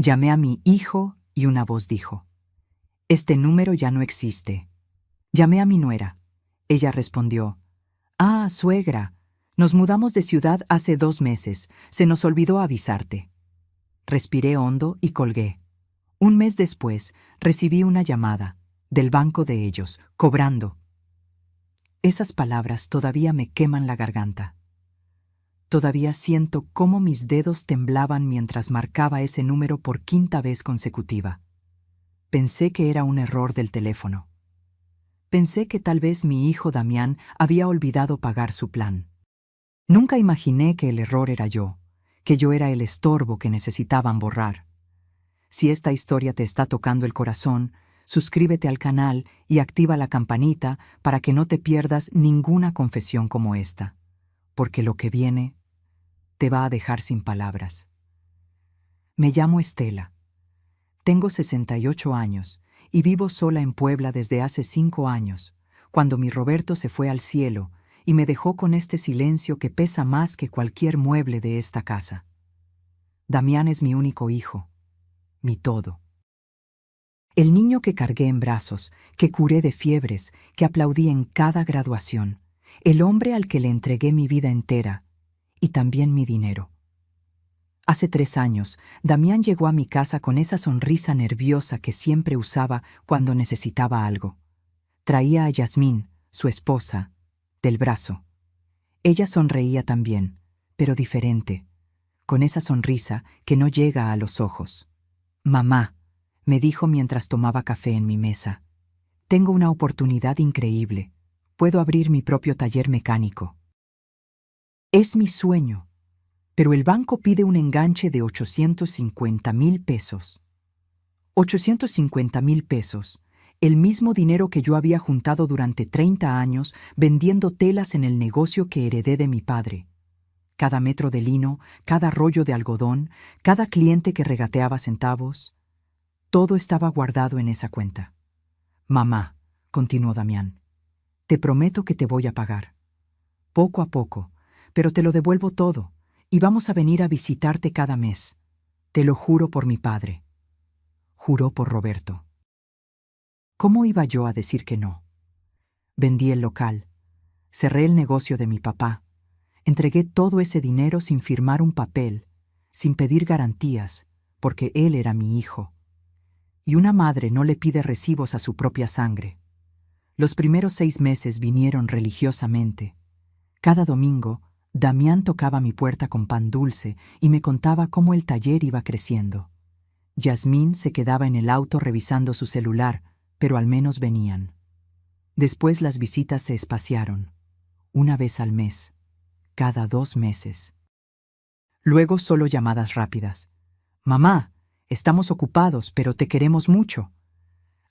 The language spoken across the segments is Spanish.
Llamé a mi hijo y una voz dijo: «Este número ya no existe». Llamé a mi nuera. Ella respondió: «Ah, suegra, nos mudamos de ciudad hace 2 meses. Se nos olvidó avisarte». Respiré hondo y colgué. Un mes después, recibí una llamada, del banco de ellos, cobrando. Esas palabras todavía me queman la garganta. Todavía siento cómo mis dedos temblaban mientras marcaba ese número por 5ª vez consecutiva. Pensé que era un error del teléfono. Pensé que tal vez mi hijo Damián había olvidado pagar su plan. Nunca imaginé que el error era yo, que yo era el estorbo que necesitaban borrar. Si esta historia te está tocando el corazón, suscríbete al canal y activa la campanita para que no te pierdas ninguna confesión como esta, porque lo que viene te va a dejar sin palabras. Me llamo Estela. Tengo 68 años y vivo sola en Puebla desde hace 5 años, cuando mi Roberto se fue al cielo y me dejó con este silencio que pesa más que cualquier mueble de esta casa. Damián es mi único hijo, mi todo. El niño que cargué en brazos, que curé de fiebres, que aplaudí en cada graduación, el hombre al que le entregué mi vida entera y también mi dinero. Hace 3 años, Damián llegó a mi casa con esa sonrisa nerviosa que siempre usaba cuando necesitaba algo. Traía a Yasmín, su esposa, del brazo. Ella sonreía también, pero diferente, con esa sonrisa que no llega a los ojos. «Mamá», me dijo mientras tomaba café en mi mesa, «tengo una oportunidad increíble. Puedo abrir mi propio taller mecánico. Es mi sueño, pero el banco pide un enganche de 850,000 pesos. 850,000 pesos, el mismo dinero que yo había juntado durante 30 años vendiendo telas en el negocio que heredé de mi padre. Cada metro de lino, cada rollo de algodón, cada cliente que regateaba centavos, todo estaba guardado en esa cuenta. «Mamá», continuó Damián, «te prometo que te voy a pagar. Poco a poco, pero te lo devuelvo todo, y vamos a venir a visitarte cada mes. Te lo juro por mi padre». Juró por Roberto. ¿Cómo iba yo a decir que no? Vendí el local, cerré el negocio de mi papá, entregué todo ese dinero sin firmar un papel, sin pedir garantías, porque él era mi hijo. Y una madre no le pide recibos a su propia sangre. Los primeros 6 meses vinieron religiosamente. Cada domingo, Damián tocaba mi puerta con pan dulce y me contaba cómo el taller iba creciendo. Yasmín se quedaba en el auto revisando su celular, pero al menos venían. Después las visitas se espaciaron, una vez al mes, cada 2 meses. Luego solo llamadas rápidas. «Mamá, estamos ocupados, pero te queremos mucho».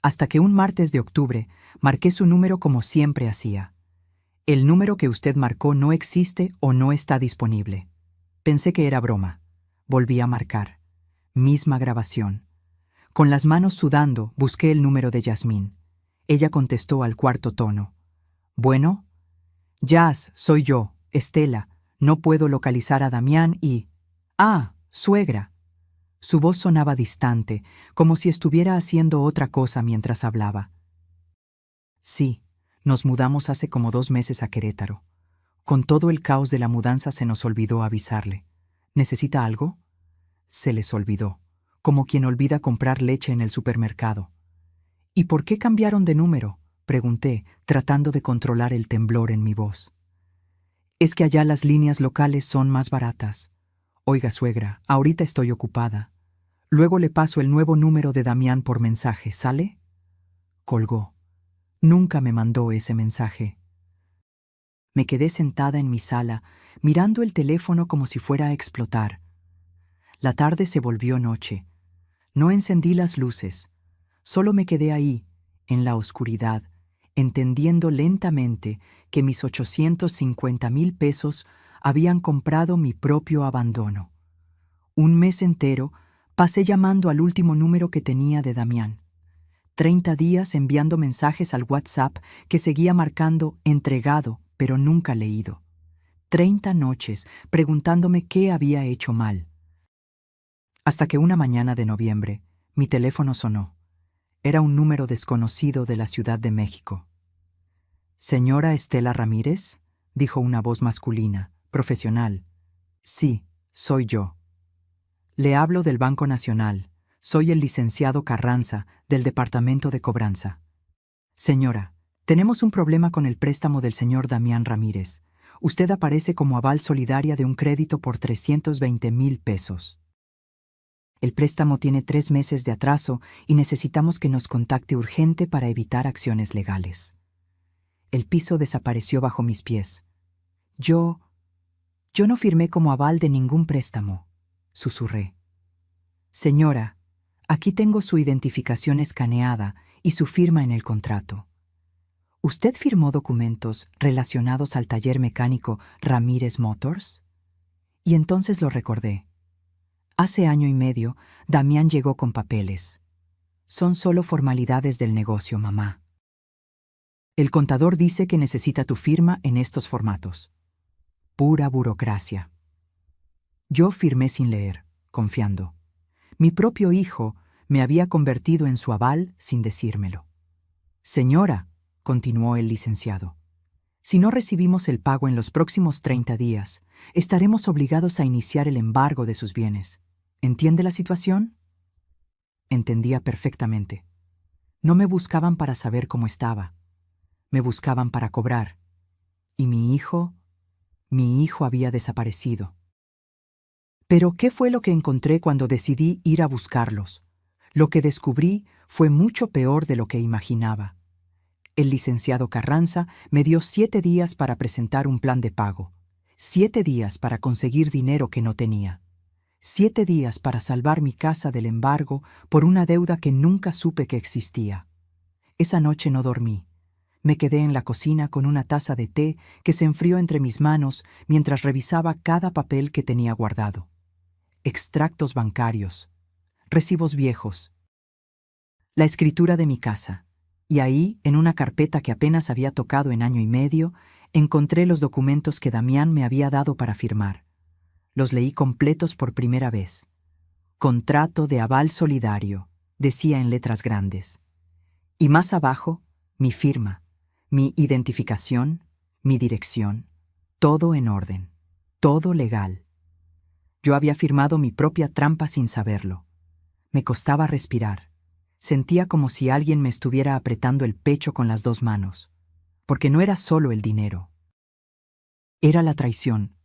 Hasta que un martes de octubre marqué su número como siempre hacía. «El número que usted marcó no existe o no está disponible». Pensé que era broma. Volví a marcar. Misma grabación. Con las manos sudando, busqué el número de Yasmín. Ella contestó al 4º tono. «¿Bueno?» «Yas, soy yo, Estela. No puedo localizar a Damián y...» «Ah, suegra». Su voz sonaba distante, como si estuviera haciendo otra cosa mientras hablaba. «Sí, nos mudamos hace como 2 meses a Querétaro. Con todo el caos de la mudanza se nos olvidó avisarle. ¿Necesita algo?» Se les olvidó, como quien olvida comprar leche en el supermercado. «¿Y por qué cambiaron de número?», pregunté, tratando de controlar el temblor en mi voz. «Es que allá las líneas locales son más baratas. Oiga, suegra, ahorita estoy ocupada. Luego le paso el nuevo número de Damián por mensaje, ¿sale?» Colgó. Nunca me mandó ese mensaje. Me quedé sentada en mi sala, mirando el teléfono como si fuera a explotar. La tarde se volvió noche. No encendí las luces. Solo me quedé ahí, en la oscuridad, entendiendo lentamente que mis 850,000 pesos habían comprado mi propio abandono. Un mes entero pasé llamando al último número que tenía de Damián. 30 días enviando mensajes al WhatsApp que seguía marcando entregado, pero nunca leído. 30 noches preguntándome qué había hecho mal. Hasta que una mañana de noviembre, mi teléfono sonó. Era un número desconocido de la Ciudad de México. «¿Señora Estela Ramírez?», dijo una voz masculina, profesional. «Sí, soy yo. Le hablo del Banco Nacional. Soy el licenciado Carranza, del Departamento de Cobranza. Señora, tenemos un problema con el préstamo del señor Damián Ramírez. Usted aparece como aval solidaria de un crédito por 320,000 pesos. El préstamo tiene 3 meses de atraso y necesitamos que nos contacte urgente para evitar acciones legales». El piso desapareció bajo mis pies. Yo no firmé como aval de ningún préstamo, susurré. «Señora, aquí tengo su identificación escaneada y su firma en el contrato. ¿Usted firmó documentos relacionados al taller mecánico Ramírez Motors?» Y entonces lo recordé. Hace año y medio, Damián llegó con papeles. «Son solo formalidades del negocio, mamá. El contador dice que necesita tu firma en estos formatos». Pura burocracia. Yo firmé sin leer, confiando. Mi propio hijo me había convertido en su aval sin decírmelo. «Señora», continuó el licenciado, «si no recibimos el pago en los próximos 30 días, estaremos obligados a iniciar el embargo de sus bienes. ¿Entiende la situación?». Entendía perfectamente. No me buscaban para saber cómo estaba. Me buscaban para cobrar. Y mi hijo había desaparecido. Pero ¿qué fue lo que encontré cuando decidí ir a buscarlos? Lo que descubrí fue mucho peor de lo que imaginaba. El licenciado Carranza me dio 7 días para presentar un plan de pago, 7 días para conseguir dinero que no tenía, 7 días para salvar mi casa del embargo por una deuda que nunca supe que existía. Esa noche no dormí. Me quedé en la cocina con una taza de té que se enfrió entre mis manos mientras revisaba cada papel que tenía guardado. Extractos bancarios, recibos viejos, la escritura de mi casa. Y ahí, en una carpeta que apenas había tocado en año y medio, encontré los documentos que Damián me había dado para firmar. Los leí completos por primera vez. «Contrato de aval solidario», decía en letras grandes. Y más abajo, mi firma, mi identificación, mi dirección, todo en orden, todo legal. Yo había firmado mi propia trampa sin saberlo. Me costaba respirar. Sentía como si alguien me estuviera apretando el pecho con las 2 manos, porque no era solo el dinero. Era la traición.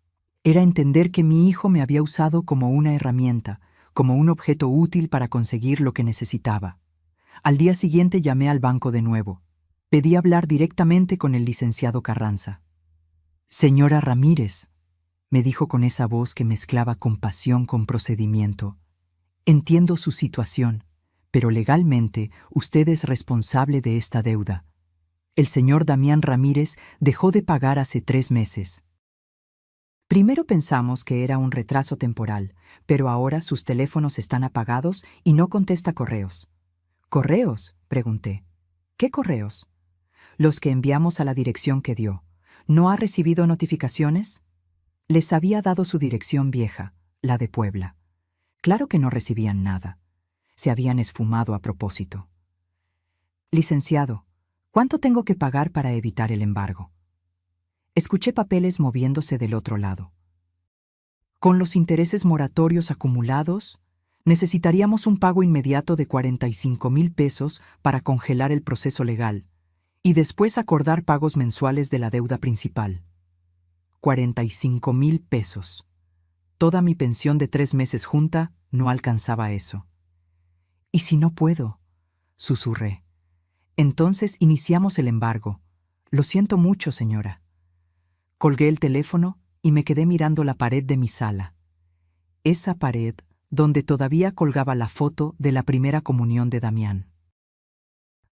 Era entender que mi hijo me había usado como una herramienta, como un objeto útil para conseguir lo que necesitaba. Al día siguiente llamé al banco de nuevo. Pedí hablar directamente con el licenciado Carranza. «Señora Ramírez», me dijo con esa voz que mezclaba compasión con procedimiento, «entiendo su situación, pero legalmente usted es responsable de esta deuda. El señor Damián Ramírez dejó de pagar hace 3 meses. Primero pensamos que era un retraso temporal, pero ahora sus teléfonos están apagados y no contesta correos». «¿Correos?», pregunté. «¿Qué correos?». «Los que enviamos a la dirección que dio. ¿No ha recibido notificaciones?». Les había dado su dirección vieja, la de Puebla. Claro que no recibían nada. Se habían esfumado a propósito. «Licenciado, ¿cuánto tengo que pagar para evitar el embargo?». Escuché papeles moviéndose del otro lado. «Con los intereses moratorios acumulados, necesitaríamos un pago inmediato de 45,000 pesos para congelar el proceso legal y después acordar pagos mensuales de la deuda principal». 45,000 pesos. Toda mi pensión de 3 meses junta no alcanzaba eso. «¿Y si no puedo?», susurré. «Entonces iniciamos el embargo. Lo siento mucho, señora». Colgué el teléfono y me quedé mirando la pared de mi sala. Esa pared donde todavía colgaba la foto de la primera comunión de Damián.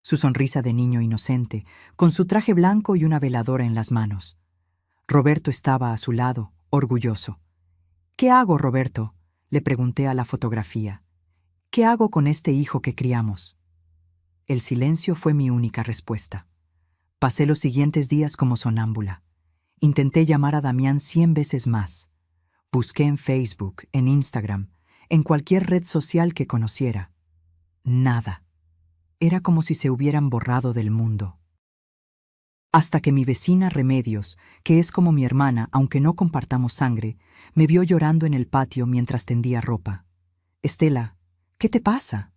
Su sonrisa de niño inocente, con su traje blanco y una veladora en las manos. Roberto estaba a su lado, orgulloso. «¿Qué hago, Roberto?», le pregunté a la fotografía. «¿Qué hago con este hijo que criamos?». El silencio fue mi única respuesta. Pasé los siguientes días como sonámbula. Intenté llamar a Damián 100 veces más. Busqué en Facebook, en Instagram, en cualquier red social que conociera. Nada. Era como si se hubieran borrado del mundo. Hasta que mi vecina Remedios, que es como mi hermana, aunque no compartamos sangre, me vio llorando en el patio mientras tendía ropa. «Estela, ¿qué te pasa?».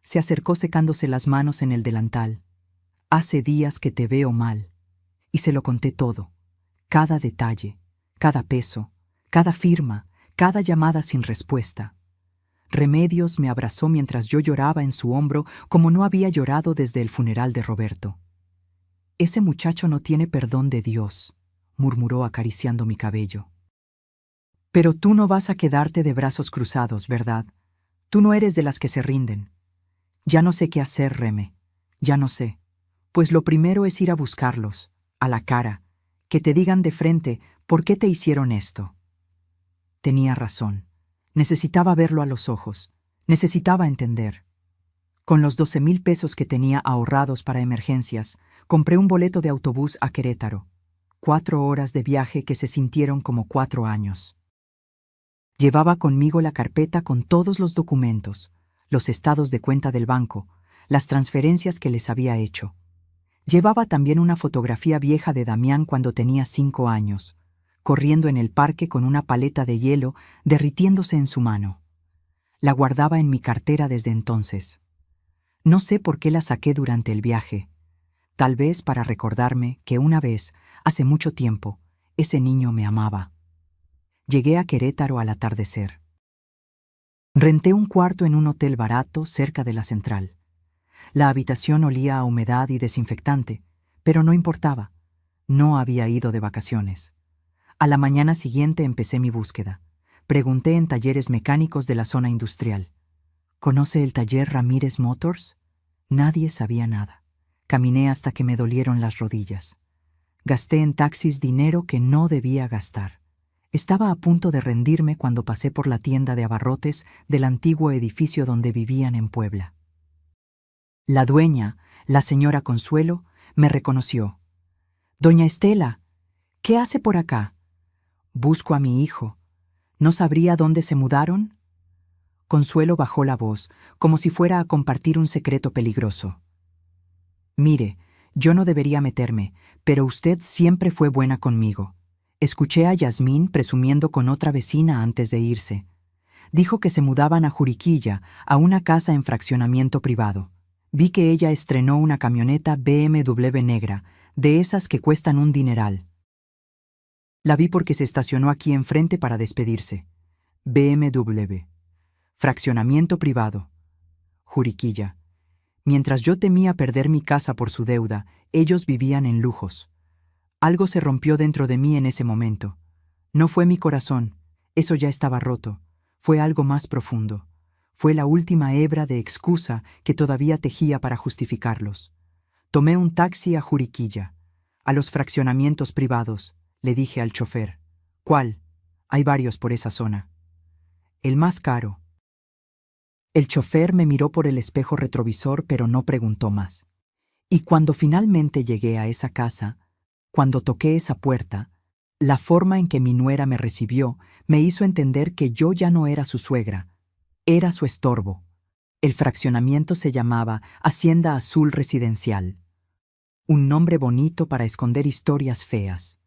Se acercó secándose las manos en el delantal. «Hace días que te veo mal». Y se lo conté todo. Cada detalle, cada peso, cada firma, cada llamada sin respuesta. Remedios me abrazó mientras yo lloraba en su hombro como no había llorado desde el funeral de Roberto. «Ese muchacho no tiene perdón de Dios», murmuró acariciando mi cabello. «Pero tú no vas a quedarte de brazos cruzados, ¿verdad? Tú no eres de las que se rinden». «Ya no sé qué hacer, Reme. Ya no sé. Pues lo primero es ir a buscarlos, a la cara, que te digan de frente por qué te hicieron esto». Tenía razón. Necesitaba verlo a los ojos. Necesitaba entender. Con los 12,000 pesos que tenía ahorrados para emergencias, compré un boleto de autobús a Querétaro. 4 horas de viaje que se sintieron como 4 años. Llevaba conmigo la carpeta con todos los documentos, los estados de cuenta del banco, las transferencias que les había hecho. Llevaba también una fotografía vieja de Damián cuando tenía 5 años, corriendo en el parque con una paleta de hielo derritiéndose en su mano. La guardaba en mi cartera desde entonces. No sé por qué la saqué durante el viaje. Tal vez para recordarme que una vez, hace mucho tiempo, ese niño me amaba. Llegué a Querétaro al atardecer. Renté un cuarto en un hotel barato cerca de la central. La habitación olía a humedad y desinfectante, pero no importaba. No había ido de vacaciones. A la mañana siguiente empecé mi búsqueda. Pregunté en talleres mecánicos de la zona industrial. ¿Conoce el taller Ramírez Motors? Nadie sabía nada. Caminé hasta que me dolieron las rodillas. Gasté en taxis dinero que no debía gastar. Estaba a punto de rendirme cuando pasé por la tienda de abarrotes del antiguo edificio donde vivían en Puebla. La dueña, la señora Consuelo, me reconoció. «Doña Estela, ¿qué hace por acá?» «Busco a mi hijo. ¿No sabría dónde se mudaron?» Consuelo bajó la voz, como si fuera a compartir un secreto peligroso. «Mire, yo no debería meterme, pero usted siempre fue buena conmigo. Escuché a Yasmín presumiendo con otra vecina antes de irse. Dijo que se mudaban a Juriquilla, a una casa en fraccionamiento privado. Vi que ella estrenó una camioneta BMW negra, de esas que cuestan un dineral. La vi porque se estacionó aquí enfrente para despedirse. BMW. Fraccionamiento privado. Juriquilla. Mientras yo temía perder mi casa por su deuda, ellos vivían en lujos. Algo se rompió dentro de mí en ese momento. No fue mi corazón, eso ya estaba roto. Fue algo más profundo. Fue la última hebra de excusa que todavía tejía para justificarlos. Tomé un taxi a Juriquilla, a los fraccionamientos privados. Le dije al chofer. «¿Cuál? Hay varios por esa zona». «El más caro». El chofer me miró por el espejo retrovisor, pero no preguntó más. Y cuando finalmente llegué a esa casa, cuando toqué esa puerta, la forma en que mi nuera me recibió me hizo entender que yo ya no era su suegra, era su estorbo. El fraccionamiento se llamaba Hacienda Azul Residencial. Un nombre bonito para esconder historias feas.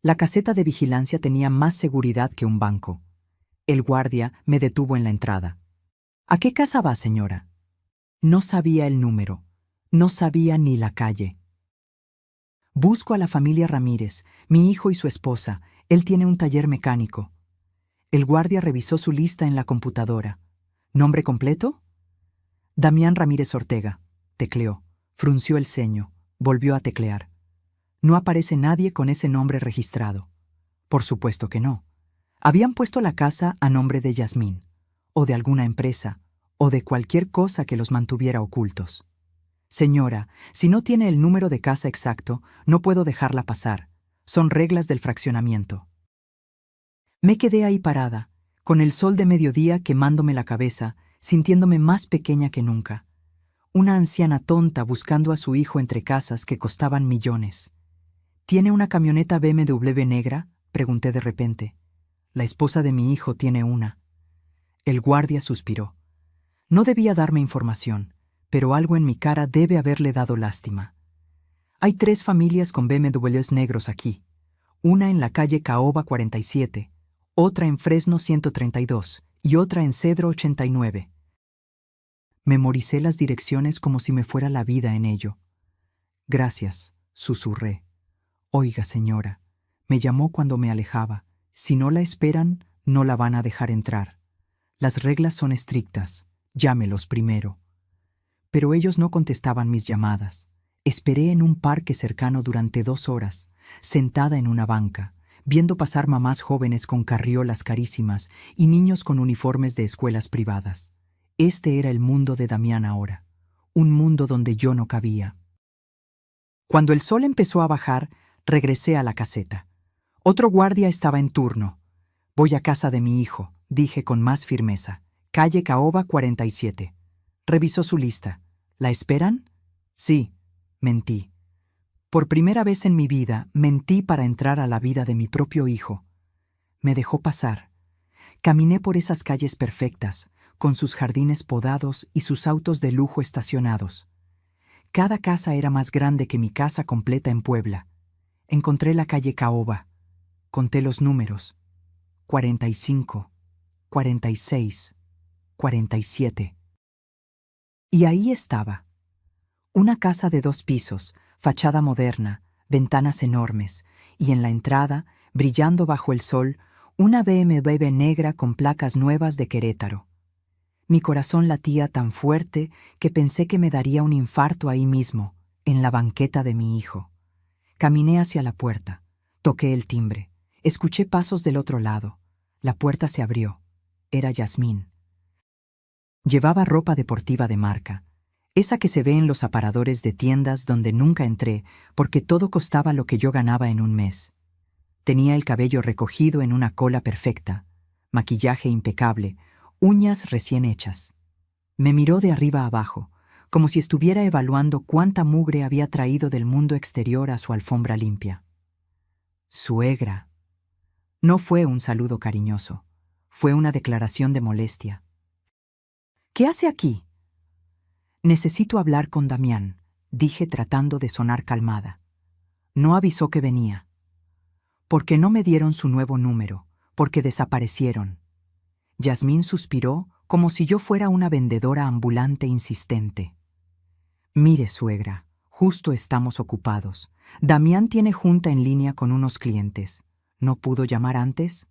La caseta de vigilancia tenía más seguridad que un banco. El guardia me detuvo en la entrada. «¿A qué casa va, señora?» No sabía el número, no sabía ni la calle. «Busco a la familia Ramírez, mi hijo y su esposa. Él tiene un taller mecánico». El guardia revisó su lista en la computadora. «¿Nombre completo?» «Damián Ramírez Ortega», tecleó, frunció el ceño, volvió a teclear. «No aparece nadie con ese nombre registrado». Por supuesto que no. Habían puesto la casa a nombre de Yasmín, o de alguna empresa, o de cualquier cosa que los mantuviera ocultos. «Señora, si no tiene el número de casa exacto, no puedo dejarla pasar. Son reglas del fraccionamiento». Me quedé ahí parada, con el sol de mediodía quemándome la cabeza, sintiéndome más pequeña que nunca. Una anciana tonta buscando a su hijo entre casas que costaban millones. «¿Tiene una camioneta BMW negra?», pregunté de repente. «La esposa de mi hijo tiene una». El guardia suspiró. No debía darme información, pero algo en mi cara debe haberle dado lástima. Hay 3 familias con BMWs negros aquí. Una en la calle Caoba 47, otra en Fresno 132 y otra en Cedro 89. Memoricé las direcciones como si me fuera la vida en ello. Gracias, susurré. Oiga, señora, me llamó cuando me alejaba. Si no la esperan, no la van a dejar entrar. Las reglas son estrictas. Llámelos primero. Pero ellos no contestaban mis llamadas. Esperé en un parque cercano durante 2 horas, sentada en una banca, viendo pasar mamás jóvenes con carriolas carísimas y niños con uniformes de escuelas privadas. Este era el mundo de Damián ahora, un mundo donde yo no cabía. Cuando el sol empezó a bajar, regresé a la caseta. Otro guardia estaba en turno. Voy a casa de mi hijo, dije con más firmeza. Calle Caoba 47. Revisó su lista. ¿La esperan? Sí, mentí. Por primera vez en mi vida, mentí para entrar a la vida de mi propio hijo. Me dejó pasar. Caminé por esas calles perfectas, con sus jardines podados y sus autos de lujo estacionados. Cada casa era más grande que mi casa completa en Puebla. Encontré la calle Caoba. Conté los números. 45, 46, 47. Y ahí estaba. Una casa de 2 pisos, fachada moderna, ventanas enormes, y en la entrada, brillando bajo el sol, una BMW negra con placas nuevas de Querétaro. Mi corazón latía tan fuerte que pensé que me daría un infarto ahí mismo, en la banqueta de mi hijo. Caminé hacia la puerta, toqué el timbre, escuché pasos del otro lado. La puerta se abrió. Era Yasmín. Llevaba ropa deportiva de marca, esa que se ve en los aparadores de tiendas donde nunca entré porque todo costaba lo que yo ganaba en un mes. Tenía el cabello recogido en una cola perfecta, maquillaje impecable, uñas recién hechas. Me miró de arriba a abajo, como si estuviera evaluando cuánta mugre había traído del mundo exterior a su alfombra limpia. Suegra. No fue un saludo cariñoso, fue una declaración de molestia. ¿Qué hace aquí? Necesito hablar con Damián, dije tratando de sonar calmada. No avisó que venía. Porque no me dieron su nuevo número, porque desaparecieron. Yasmín suspiró como si yo fuera una vendedora ambulante insistente. Mire, suegra, justo estamos ocupados. Damián tiene junta en línea con unos clientes. ¿No pudo llamar antes?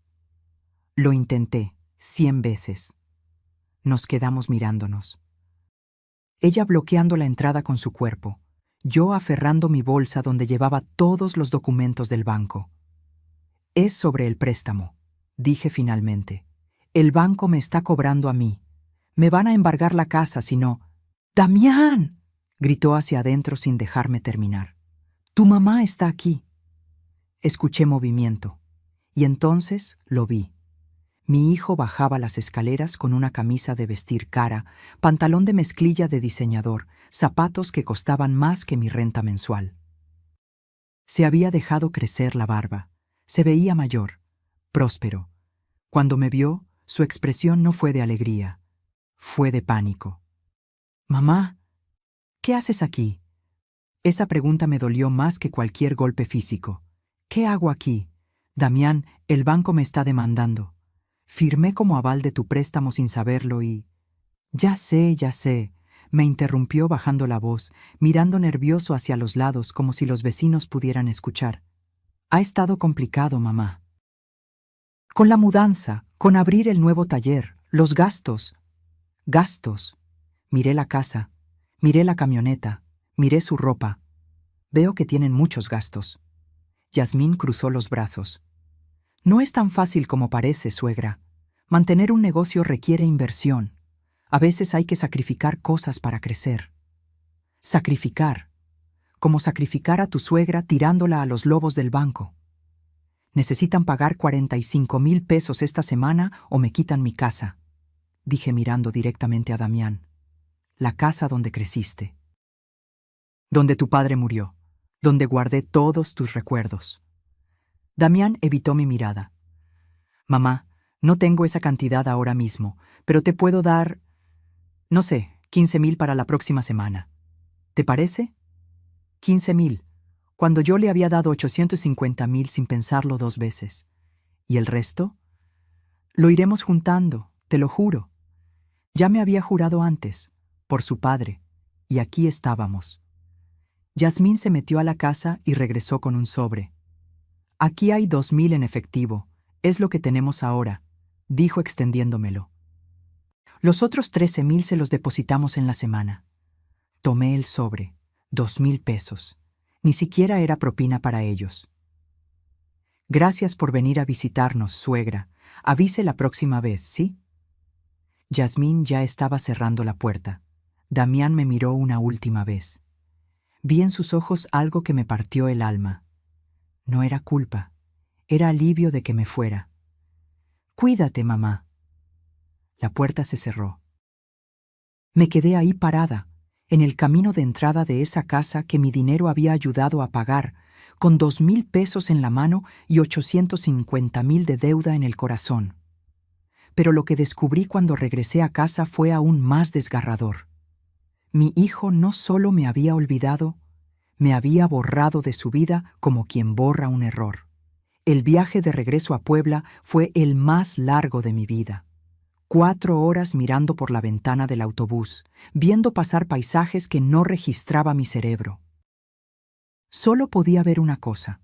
Lo intenté, 100 veces. Nos quedamos mirándonos. Ella bloqueando la entrada con su cuerpo, yo aferrando mi bolsa donde llevaba todos los documentos del banco. Es sobre el préstamo, dije finalmente. El banco me está cobrando a mí. Me van a embargar la casa si no... ¡Damián!, gritó hacia adentro sin dejarme terminar. Tu mamá está aquí. Escuché movimiento, y entonces lo vi. Mi hijo bajaba las escaleras con una camisa de vestir cara, pantalón de mezclilla de diseñador, zapatos que costaban más que mi renta mensual. Se había dejado crecer la barba. Se veía mayor, próspero. Cuando me vio, su expresión no fue de alegría, fue de pánico. «Mamá, ¿qué haces aquí?» Esa pregunta me dolió más que cualquier golpe físico. «¿Qué hago aquí? Damián, el banco me está demandando. Firmé como aval de tu préstamo sin saberlo y...» Ya sé, me interrumpió bajando la voz, mirando nervioso hacia los lados como si los vecinos pudieran escuchar. «Ha estado complicado, mamá. Con la mudanza, con abrir el nuevo taller, los gastos. Gastos. Miré la casa, miré la camioneta, miré su ropa. Veo que tienen muchos gastos». Yasmín cruzó los brazos. «No es tan fácil como parece, suegra. Mantener un negocio requiere inversión. A veces hay que sacrificar cosas para crecer». Sacrificar. Como sacrificar a tu suegra tirándola a los lobos del banco. «Necesitan pagar 45,000 pesos esta semana o me quitan mi casa», dije mirando directamente a Damián. «La casa donde creciste. Donde tu padre murió. Donde guardé todos tus recuerdos». Damián evitó mi mirada. «Mamá, No tengo esa cantidad ahora mismo, pero te puedo dar, no sé, 15,000 para la próxima semana. ¿Te parece? 15,000, cuando yo le había dado 850,000 sin pensarlo 2 veces. ¿Y el resto? Lo iremos juntando, te lo juro. Ya me había jurado antes, por su padre, y aquí estábamos. Yasmín se metió a la casa y regresó con un sobre. Aquí hay 2,000 en efectivo, es lo que tenemos ahora, dijo extendiéndomelo. Los otros 13,000 se los depositamos en la semana. Tomé el sobre, 2,000 pesos. Ni siquiera era propina para ellos. Gracias por venir a visitarnos, suegra. Avise la próxima vez, ¿sí? Yasmín ya estaba cerrando la puerta. Damián me miró una última vez. Vi en sus ojos algo que me partió el alma. No era culpa, era alivio de que me fuera. Cuídate, mamá. La puerta se cerró. Me quedé ahí parada, en el camino de entrada de esa casa que mi dinero había ayudado a pagar, con 2,000 pesos en la mano y 850,000 de deuda en el corazón. Pero lo que descubrí cuando regresé a casa fue aún más desgarrador. Mi hijo no solo me había olvidado, me había borrado de su vida como quien borra un error. El viaje de regreso a Puebla fue el más largo de mi vida. 4 horas mirando por la ventana del autobús, viendo pasar paisajes que no registraba mi cerebro. Solo podía ver una cosa,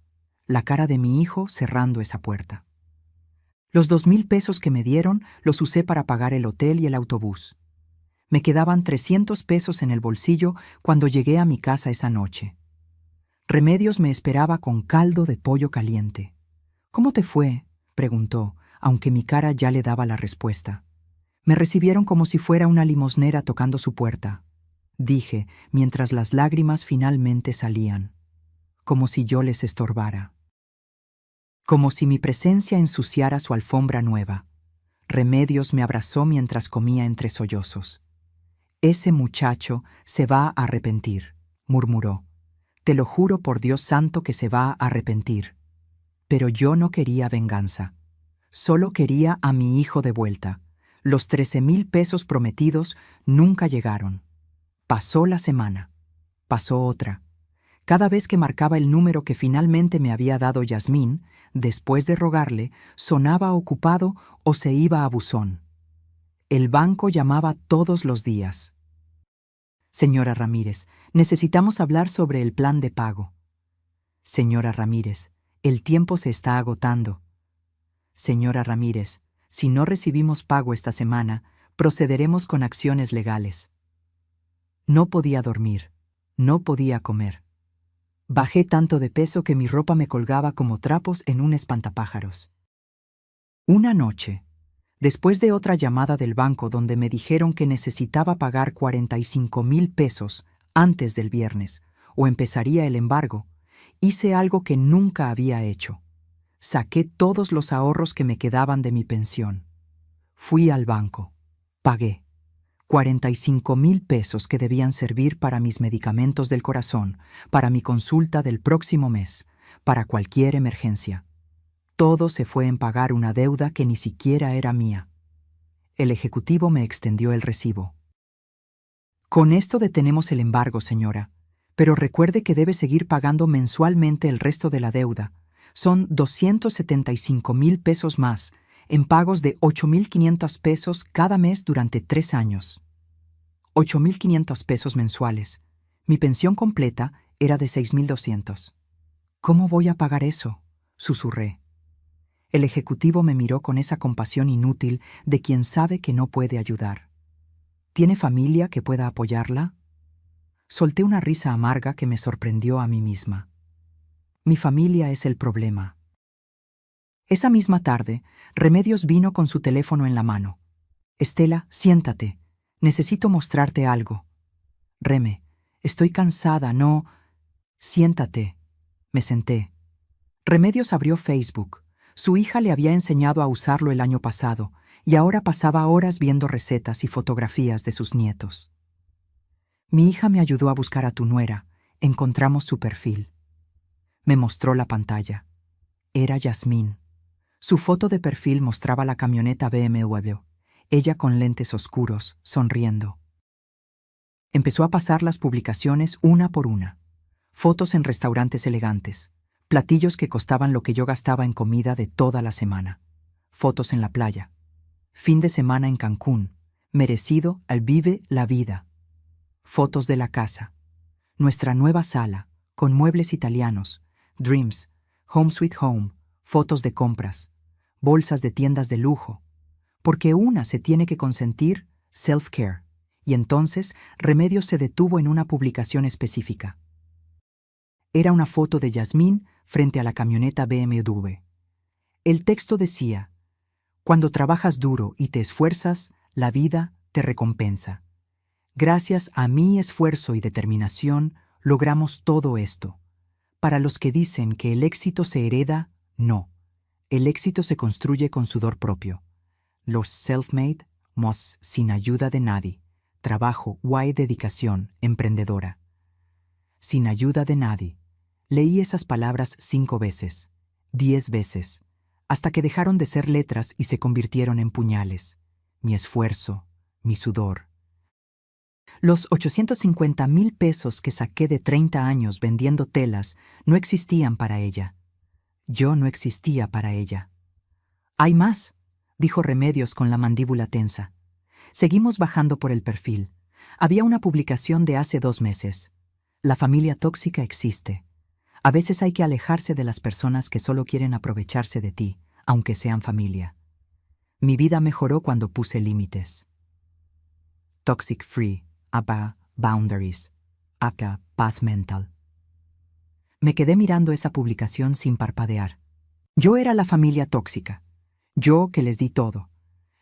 la cara de mi hijo cerrando esa puerta. Los 2,000 pesos que me dieron los usé para pagar el hotel y el autobús. Me quedaban 300 pesos en el bolsillo cuando llegué a mi casa esa noche. Remedios me esperaba con caldo de pollo caliente. «¿Cómo te fue?», preguntó, aunque mi cara ya le daba la respuesta. Me recibieron como si fuera una limosnera tocando su puerta, dije, mientras las lágrimas finalmente salían. Como si yo les estorbara. Como si mi presencia ensuciara su alfombra nueva. Remedios me abrazó mientras comía entre sollozos. «Ese muchacho se va a arrepentir», murmuró. «Te lo juro por Dios santo que se va a arrepentir». Pero yo no quería venganza. Solo quería a mi hijo de vuelta. Los 13,000 pesos prometidos nunca llegaron. Pasó la semana. Pasó otra. Cada vez que marcaba el número que finalmente me había dado Yasmín, después de rogarle, sonaba ocupado o se iba a buzón. El banco llamaba todos los días. «Señora Ramírez, necesitamos hablar sobre el plan de pago». «Señora Ramírez, el tiempo se está agotando». «Señora Ramírez, si no recibimos pago esta semana, procederemos con acciones legales». No podía dormir, no podía comer. Bajé tanto de peso que mi ropa me colgaba como trapos en un espantapájaros. Una noche, después de otra llamada del banco donde me dijeron que necesitaba pagar 45,000 pesos antes del viernes, o empezaría el embargo, hice algo que nunca había hecho. Saqué todos los ahorros que me quedaban de mi pensión. Fui al banco. Pagué 45,000 pesos que debían servir para mis medicamentos del corazón, para mi consulta del próximo mes, para cualquier emergencia. Todo se fue en pagar una deuda que ni siquiera era mía. El ejecutivo me extendió el recibo. «Con esto detenemos el embargo, señora, pero recuerde que debe seguir pagando mensualmente el resto de la deuda. Son 275,000 pesos más, en pagos de 8,500 pesos cada mes durante 3 años. 8,500 pesos mensuales. Mi pensión completa era de 6,200. «¿Cómo voy a pagar eso?», susurré. El ejecutivo me miró con esa compasión inútil de quien sabe que no puede ayudar. «¿Tiene familia que pueda apoyarla?». Solté una risa amarga que me sorprendió a mí misma. «Mi familia es el problema». Esa misma tarde, Remedios vino con su teléfono en la mano. «Estela, siéntate. Necesito mostrarte algo». «Reme, estoy cansada, no...». «Siéntate». Me senté. Remedios abrió Facebook. Su hija le había enseñado a usarlo el año pasado, y ahora pasaba horas viendo recetas y fotografías de sus nietos. «Mi hija me ayudó a buscar a tu nuera. Encontramos su perfil». Me mostró la pantalla. Era Yasmín. Su foto de perfil mostraba la camioneta BMW, ella con lentes oscuros, sonriendo. Empezó a pasar las publicaciones una por una. Fotos en restaurantes elegantes, platillos que costaban lo que yo gastaba en comida de toda la semana. Fotos en la playa. Fin de semana en Cancún, merecido al vive la vida. Fotos de la casa. Nuestra nueva sala, con muebles italianos, Dreams, Home Sweet Home, fotos de compras, bolsas de tiendas de lujo. Porque una se tiene que consentir self-care. Y entonces Remedios se detuvo en una publicación específica. Era una foto de Yasmín frente a la camioneta BMW. El texto decía: cuando trabajas duro y te esfuerzas, la vida te recompensa. Gracias a mi esfuerzo y determinación, logramos todo esto. Para los que dicen que el éxito se hereda, no. El éxito se construye con sudor propio. Los self-made, sin ayuda de nadie. Trabajo, dedicación, emprendedora. Sin ayuda de nadie. Leí esas palabras 5 veces, 10 veces, hasta que dejaron de ser letras y se convirtieron en puñales. Mi esfuerzo, mi sudor. Los 850,000 pesos que saqué de 30 años vendiendo telas no existían para ella. Yo no existía para ella. «Hay más», dijo Remedios con la mandíbula tensa. Seguimos bajando por el perfil. Había una publicación de hace 2 meses. La familia tóxica existe. A veces hay que alejarse de las personas que solo quieren aprovecharse de ti, aunque sean familia. Mi vida mejoró cuando puse límites. Toxic free, APA, boundaries, APA, paz mental. Me quedé mirando esa publicación sin parpadear. Yo era la familia tóxica. Yo que les di todo.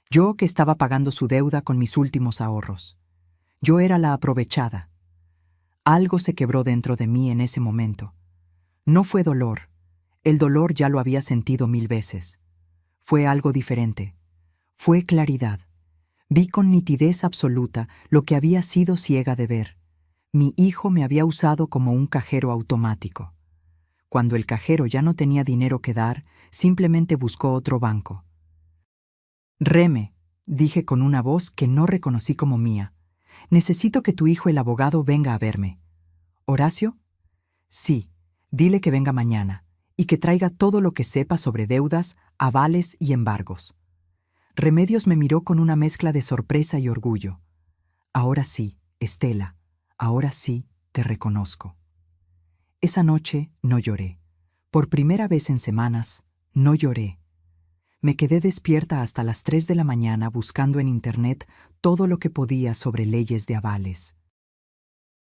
Yo que estaba pagando su deuda con mis últimos ahorros. Yo era la aprovechada. Algo se quebró dentro de mí en ese momento. No fue dolor. El dolor ya lo había sentido 1000 veces. Fue algo diferente. Fue claridad. Vi con nitidez absoluta lo que había sido ciega de ver. Mi hijo me había usado como un cajero automático. Cuando el cajero ya no tenía dinero que dar, simplemente buscó otro banco. «Reme», dije con una voz que no reconocí como mía, «necesito que tu hijo el abogado venga a verme». «¿Horacio?» «Sí, dile que venga mañana y que traiga todo lo que sepa sobre deudas, avales y embargos». Remedios me miró con una mezcla de sorpresa y orgullo. «Ahora sí, Estela, ahora sí te reconozco». Esa noche no lloré. Por primera vez en semanas, no lloré. Me quedé despierta hasta las 3 de la mañana buscando en Internet todo lo que podía sobre leyes de avales.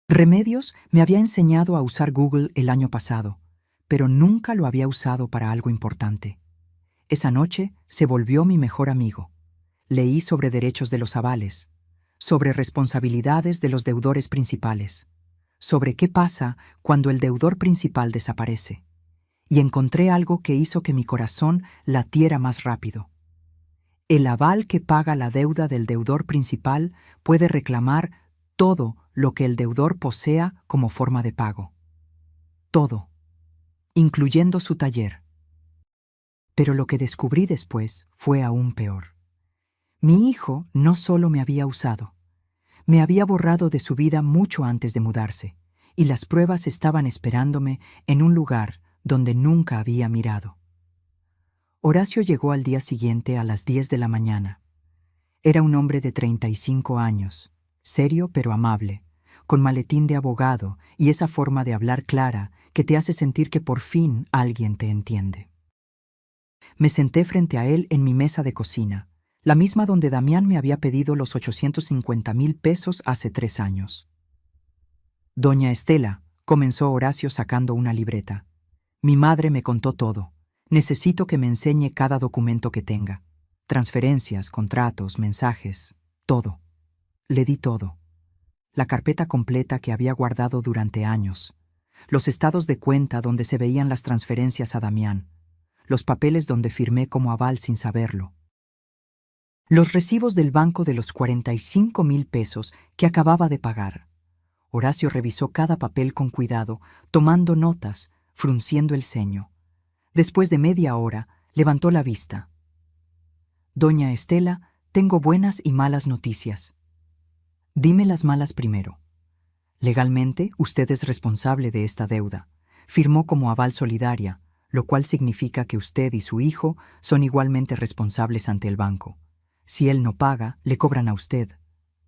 Remedios me había enseñado a usar Google el año pasado, pero nunca lo había usado para algo importante. Esa noche se volvió mi mejor amigo. Leí sobre derechos de los avales, sobre responsabilidades de los deudores principales, sobre qué pasa cuando el deudor principal desaparece. Y encontré algo que hizo que mi corazón latiera más rápido. El aval que paga la deuda del deudor principal puede reclamar todo lo que el deudor posea como forma de pago. Todo, incluyendo su taller. Pero lo que descubrí después fue aún peor. Mi hijo no solo me había usado, me había borrado de su vida mucho antes de mudarse, y las pruebas estaban esperándome en un lugar donde nunca había mirado. Horacio llegó al día siguiente a las 10 de la mañana. Era un hombre de 35 años, serio pero amable, con maletín de abogado y esa forma de hablar clara que te hace sentir que por fin alguien te entiende. Me senté frente a él en mi mesa de cocina, la misma donde Damián me había pedido los 850,000 pesos hace 3 años. «Doña Estela», comenzó Horacio sacando una libreta. «Mi madre me contó todo. Necesito que me enseñe cada documento que tenga. Transferencias, contratos, mensajes, todo». Le di todo. La carpeta completa que había guardado durante años. Los estados de cuenta donde se veían las transferencias a Damián. Los papeles donde firmé como aval sin saberlo. Los recibos del banco de los 45,000 pesos que acababa de pagar. Horacio revisó cada papel con cuidado, tomando notas, frunciendo el ceño. Después de media hora, Levantó la vista. Doña Estela, tengo buenas y malas noticias. Dime las malas primero. Legalmente, usted es responsable de esta deuda. Firmó como aval solidaria, lo cual significa que usted y su hijo son igualmente responsables ante el banco. Si él no paga, le cobran a usted.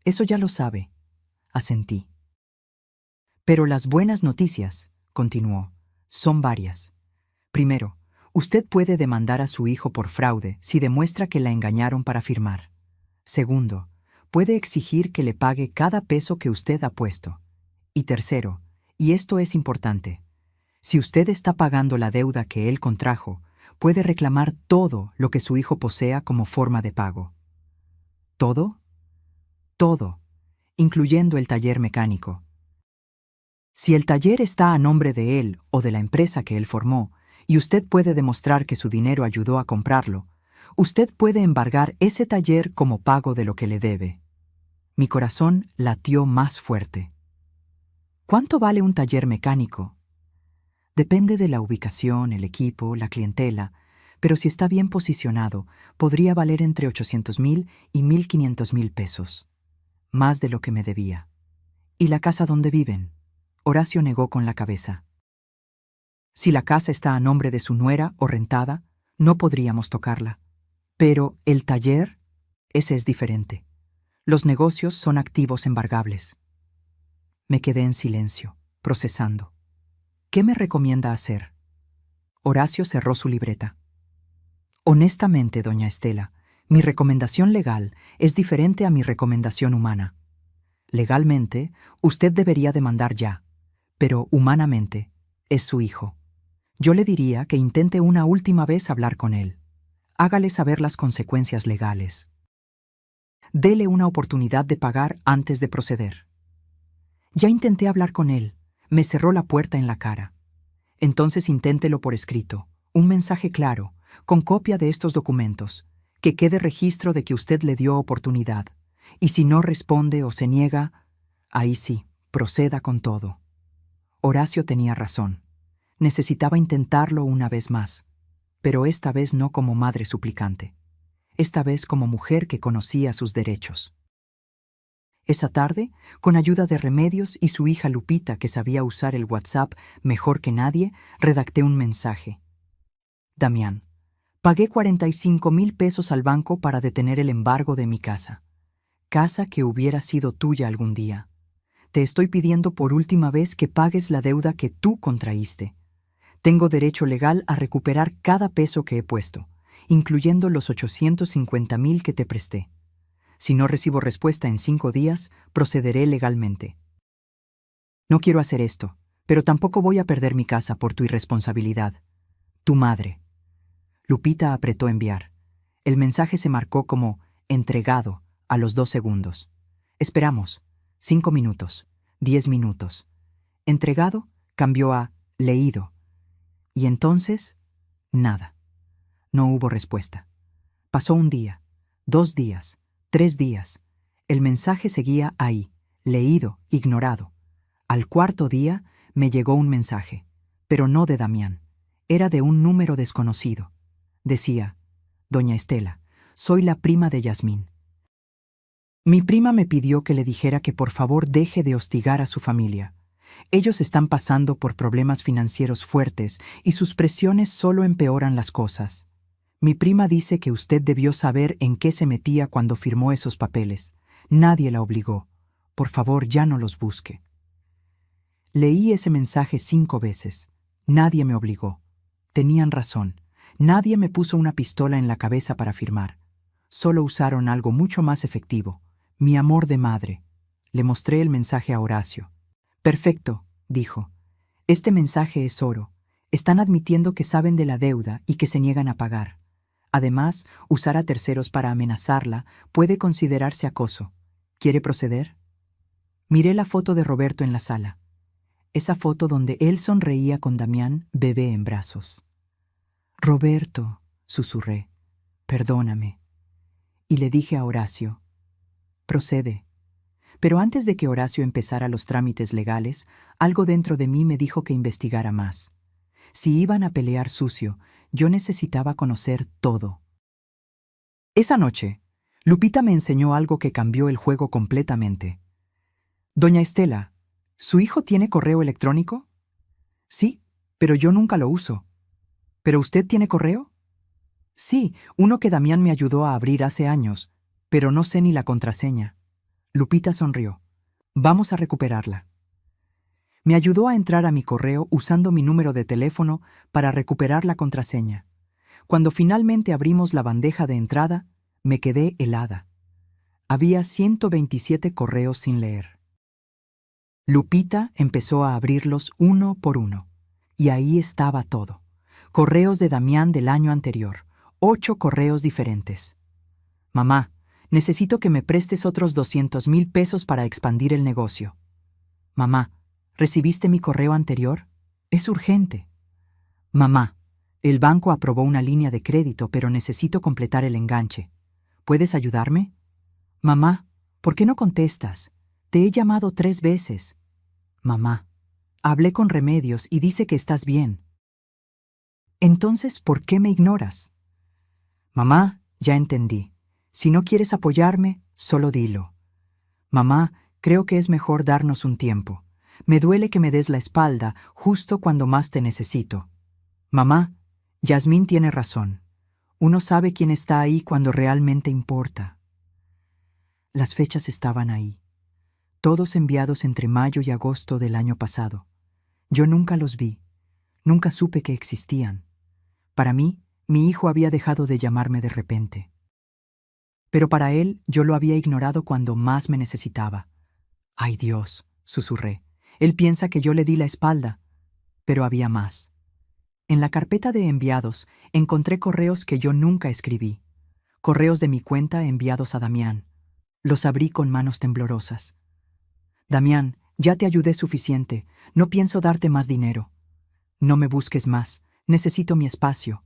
Eso ya lo sabe. Asentí. Pero las buenas noticias, continuó, son varias. Primero, usted puede demandar a su hijo por fraude si demuestra que la engañaron para firmar. Segundo, puede exigir que le pague cada peso que usted ha puesto. Y tercero, y esto es importante, si usted está pagando la deuda que él contrajo, puede reclamar todo lo que su hijo posea como forma de pago. ¿Todo? Todo, incluyendo el taller mecánico. Si el taller está a nombre de él o de la empresa que él formó, y usted puede demostrar que su dinero ayudó a comprarlo, usted puede embargar ese taller como pago de lo que le debe. Mi corazón latió más fuerte. ¿Cuánto vale un taller mecánico? Depende de la ubicación, el equipo, la clientela, pero si está bien posicionado, podría valer entre 800,000 y 1,500,000 pesos. Más de lo que me debía. ¿Y la casa donde viven? Horacio negó con la cabeza. Si la casa está a nombre de su nuera o rentada, no podríamos tocarla. Pero el taller, ese es diferente. Los negocios son activos embargables. Me quedé en silencio, procesando. ¿Qué me recomienda hacer? Horacio cerró su libreta. Honestamente, doña Estela, mi recomendación legal es diferente a mi recomendación humana. Legalmente, usted debería demandar ya, pero humanamente, es su hijo. Yo le diría que intente una última vez hablar con él. Hágale saber las consecuencias legales. Dele una oportunidad de pagar antes de proceder. Ya intenté hablar con él. Me cerró la puerta en la cara. Entonces inténtelo por escrito, un mensaje claro, con copia de estos documentos, que quede registro de que usted le dio oportunidad. Y si no responde o se niega, ahí sí, proceda con todo. Horacio tenía razón. Necesitaba intentarlo una vez más, pero esta vez no como madre suplicante. Esta vez como mujer que conocía sus derechos. Esa tarde, con ayuda de Remedios y su hija Lupita, que sabía usar el WhatsApp mejor que nadie, redacté un mensaje. Damián, pagué 45,000 pesos al banco para detener el embargo de mi casa. Casa que hubiera sido tuya algún día. Te estoy pidiendo por última vez que pagues la deuda que tú contraíste. Tengo derecho legal a recuperar cada peso que he puesto, incluyendo los 850,000 que te presté. Si no recibo respuesta en 5 días, procederé legalmente. No quiero hacer esto, pero tampoco voy a perder mi casa por tu irresponsabilidad. Tu madre. Lupita apretó enviar. El mensaje se marcó como entregado a los 2 segundos. Esperamos. 5 minutos. 10 minutos. Entregado cambió a leído. Y entonces, nada. No hubo respuesta. Pasó un día, 2 días, 3 días. El mensaje seguía ahí, leído, ignorado. Al 4.º día me llegó un mensaje, pero no de Damián. Era de un número desconocido. Decía, Doña Estela, soy la prima de Yasmín. Mi prima me pidió que le dijera que por favor deje de hostigar a su familia. Ellos están pasando por problemas financieros fuertes y sus presiones solo empeoran las cosas. Mi prima dice que usted debió saber en qué se metía cuando firmó esos papeles. Nadie la obligó. Por favor, ya no los busque. Leí ese mensaje 5 veces. Nadie me obligó. Tenían razón. Nadie me puso una pistola en la cabeza para firmar. Solo usaron algo mucho más efectivo. Mi amor de madre. Le mostré el mensaje a Horacio. Perfecto, dijo. Este mensaje es oro. Están admitiendo que saben de la deuda y que se niegan a pagar. Además, usar a terceros para amenazarla puede considerarse acoso. ¿Quiere proceder? Miré la foto de Roberto en la sala. Esa foto donde él sonreía con Damián, bebé en brazos. Roberto, susurré, perdóname. Y le dije a Horacio, procede. Pero antes de que Horacio empezara los trámites legales, algo dentro de mí me dijo que investigara más. Si iban a pelear sucio, Yo necesitaba conocer todo. Esa noche, Lupita me enseñó algo que cambió el juego completamente. Doña Estela, ¿su hijo tiene correo electrónico? Sí, pero yo nunca lo uso. ¿Pero usted tiene correo? Sí, uno que Damián me ayudó a abrir hace años, pero no sé ni la contraseña. Lupita sonrió. Vamos a recuperarla. Me ayudó a entrar a mi correo usando mi número de teléfono para recuperar la contraseña. Cuando finalmente abrimos la bandeja de entrada, me quedé helada. Había 127 correos sin leer. Lupita empezó a abrirlos uno por uno, y ahí estaba todo. Correos de Damián del año anterior, 8 correos diferentes. Mamá, necesito que me prestes otros 200,000 pesos para expandir el negocio. Mamá, ¿recibiste mi correo anterior? Es urgente. Mamá, el banco aprobó una línea de crédito, pero necesito completar el enganche. ¿Puedes ayudarme? Mamá, ¿por qué no contestas? Te he llamado 3 veces. Mamá, hablé con Remedios y dice que estás bien. Entonces, ¿por qué me ignoras? Mamá, ya entendí. Si no quieres apoyarme, solo dilo. Mamá, creo que es mejor darnos un tiempo. Me duele que me des la espalda justo cuando más te necesito. Mamá, Yasmín tiene razón. Uno sabe quién está ahí cuando realmente importa. Las fechas estaban ahí, todos enviados entre mayo y agosto del año pasado. Yo nunca los vi, nunca supe que existían. Para mí, mi hijo había dejado de llamarme de repente. Pero para él, yo lo había ignorado cuando más me necesitaba. ¡Ay Dios!, susurré. Él piensa que yo le di la espalda. Pero había más. En la carpeta de enviados encontré correos que yo nunca escribí. Correos de mi cuenta enviados a Damián. Los abrí con manos temblorosas. Damián, ya te ayudé suficiente. No pienso darte más dinero. No me busques más. Necesito mi espacio.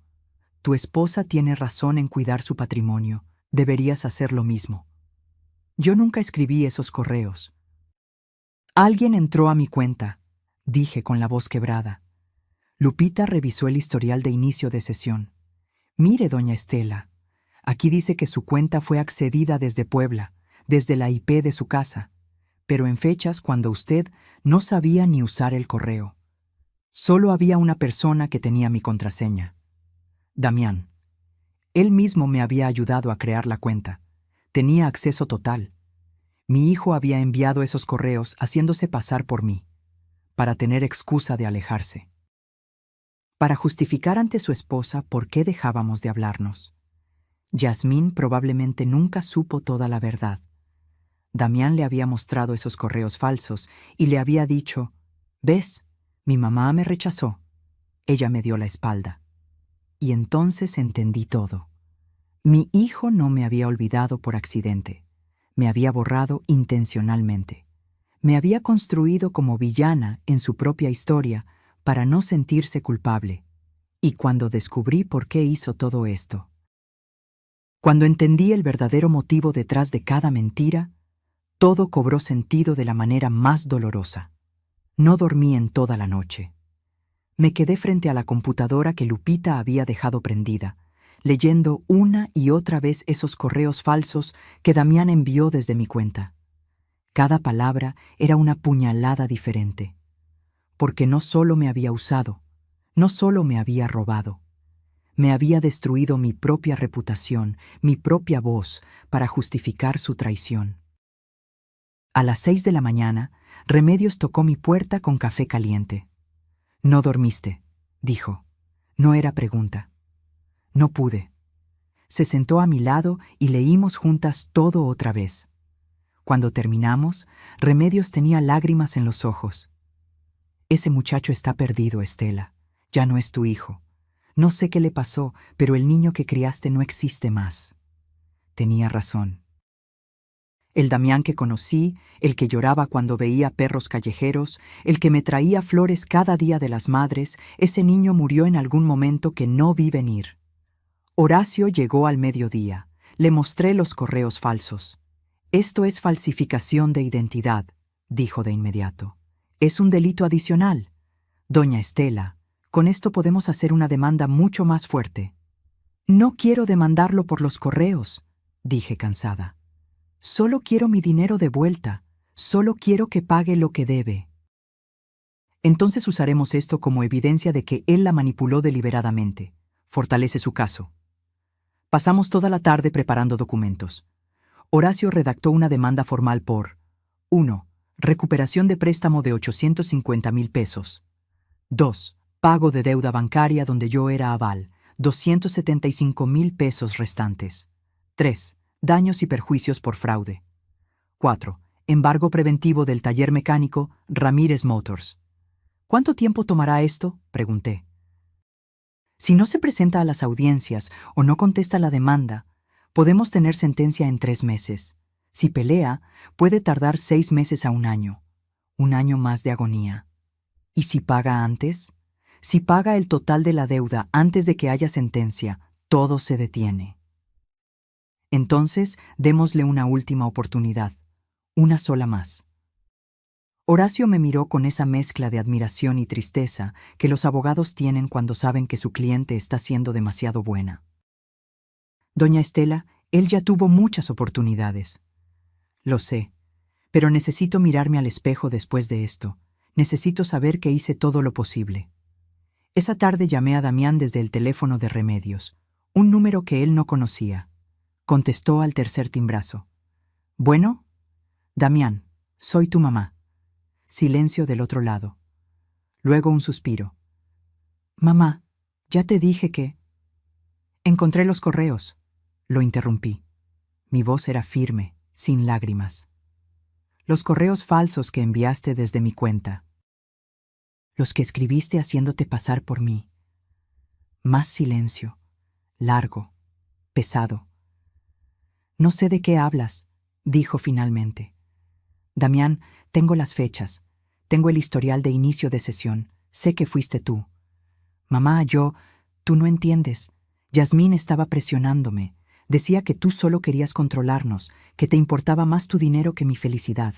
Tu esposa tiene razón en cuidar su patrimonio. Deberías hacer lo mismo. Yo nunca escribí esos correos. Alguien entró a mi cuenta, dije con la voz quebrada. Lupita revisó el historial de inicio de sesión. Mire, doña Estela, aquí dice que su cuenta fue accedida desde Puebla, desde la IP de su casa, pero en fechas cuando usted no sabía ni usar el correo. Solo había una persona que tenía mi contraseña. Damián. Él mismo me había ayudado a crear la cuenta. Tenía acceso total. Mi hijo había enviado esos correos haciéndose pasar por mí, para tener excusa de alejarse. Para justificar ante su esposa por qué dejábamos de hablarnos. Yasmín probablemente nunca supo toda la verdad. Damián le había mostrado esos correos falsos y le había dicho, «¿Ves? Mi mamá me rechazó. Ella me dio la espalda». Y entonces entendí todo. Mi hijo no me había olvidado por accidente. Me había borrado intencionalmente. Me había construido como villana en su propia historia para no sentirse culpable. Y cuando descubrí por qué hizo todo esto, cuando entendí el verdadero motivo detrás de cada mentira, todo cobró sentido de la manera más dolorosa. No dormí en toda la noche. Me quedé frente a la computadora que Lupita había dejado prendida, leyendo una y otra vez esos correos falsos que Damián envió desde mi cuenta. Cada palabra era una puñalada diferente, porque no solo me había usado, no solo me había robado, me había destruido mi propia reputación, mi propia voz, para justificar su traición. A las 6 de la mañana, Remedios tocó mi puerta con café caliente. «No dormiste», dijo. No era pregunta. No pude. Se sentó a mi lado y leímos juntas todo otra vez. Cuando terminamos, Remedios tenía lágrimas en los ojos. «Ese muchacho está perdido, Estela. Ya no es tu hijo. No sé qué le pasó, pero el niño que criaste no existe más». Tenía razón. El Damián que conocí, el que lloraba cuando veía perros callejeros, el que me traía flores cada día de las madres, ese niño murió en algún momento que no vi venir. Horacio llegó al mediodía. Le mostré los correos falsos. «Esto es falsificación de identidad», dijo de inmediato. «Es un delito adicional. Doña Estela, Con esto podemos hacer una demanda mucho más fuerte. No quiero demandarlo por los correos, dije cansada. Solo quiero mi dinero de vuelta. Solo quiero que pague lo que debe. Entonces usaremos esto como evidencia de que él la manipuló deliberadamente. Fortalece su caso. Pasamos toda la tarde preparando documentos. Horacio redactó una demanda formal por 1. Recuperación de préstamo de 850,000 pesos. 2. Pago de deuda bancaria donde yo era aval, 275,000 pesos restantes. 3. Daños y perjuicios por fraude. 4. Embargo preventivo del taller mecánico Ramírez Motors. ¿Cuánto tiempo tomará esto?, pregunté. Si no se presenta a las audiencias o no contesta la demanda, podemos tener sentencia en 3 meses. Si pelea, puede tardar 6 meses a 1 año. 1 año más de agonía. ¿Y si paga antes? Si paga el total de la deuda antes de que haya sentencia, todo se detiene. Entonces, démosle una última oportunidad. Una sola más. Horacio me miró con esa mezcla de admiración y tristeza que los abogados tienen cuando saben que su cliente está siendo demasiado buena. Doña Estela, él ya tuvo muchas oportunidades. Lo sé, pero necesito mirarme al espejo después de esto. Necesito saber que hice todo lo posible. Esa tarde llamé a Damián desde el teléfono de Remedios, un número que él no conocía. Contestó al tercer timbrazo. «Bueno, Damián, soy tu mamá». Silencio del otro lado. Luego un suspiro. «Mamá, ya te dije que...». «Encontré los correos», lo interrumpí. Mi voz era firme, sin lágrimas. «Los correos falsos que enviaste desde mi cuenta. Los que escribiste haciéndote pasar por mí». Más silencio, largo, pesado. «No sé de qué hablas», dijo finalmente. «Damián, tengo las fechas, tengo el historial de inicio de sesión, sé que fuiste tú». «Mamá, tú no entiendes. Yasmín estaba presionándome. Decía que tú solo querías controlarnos, que te importaba más tu dinero que mi felicidad.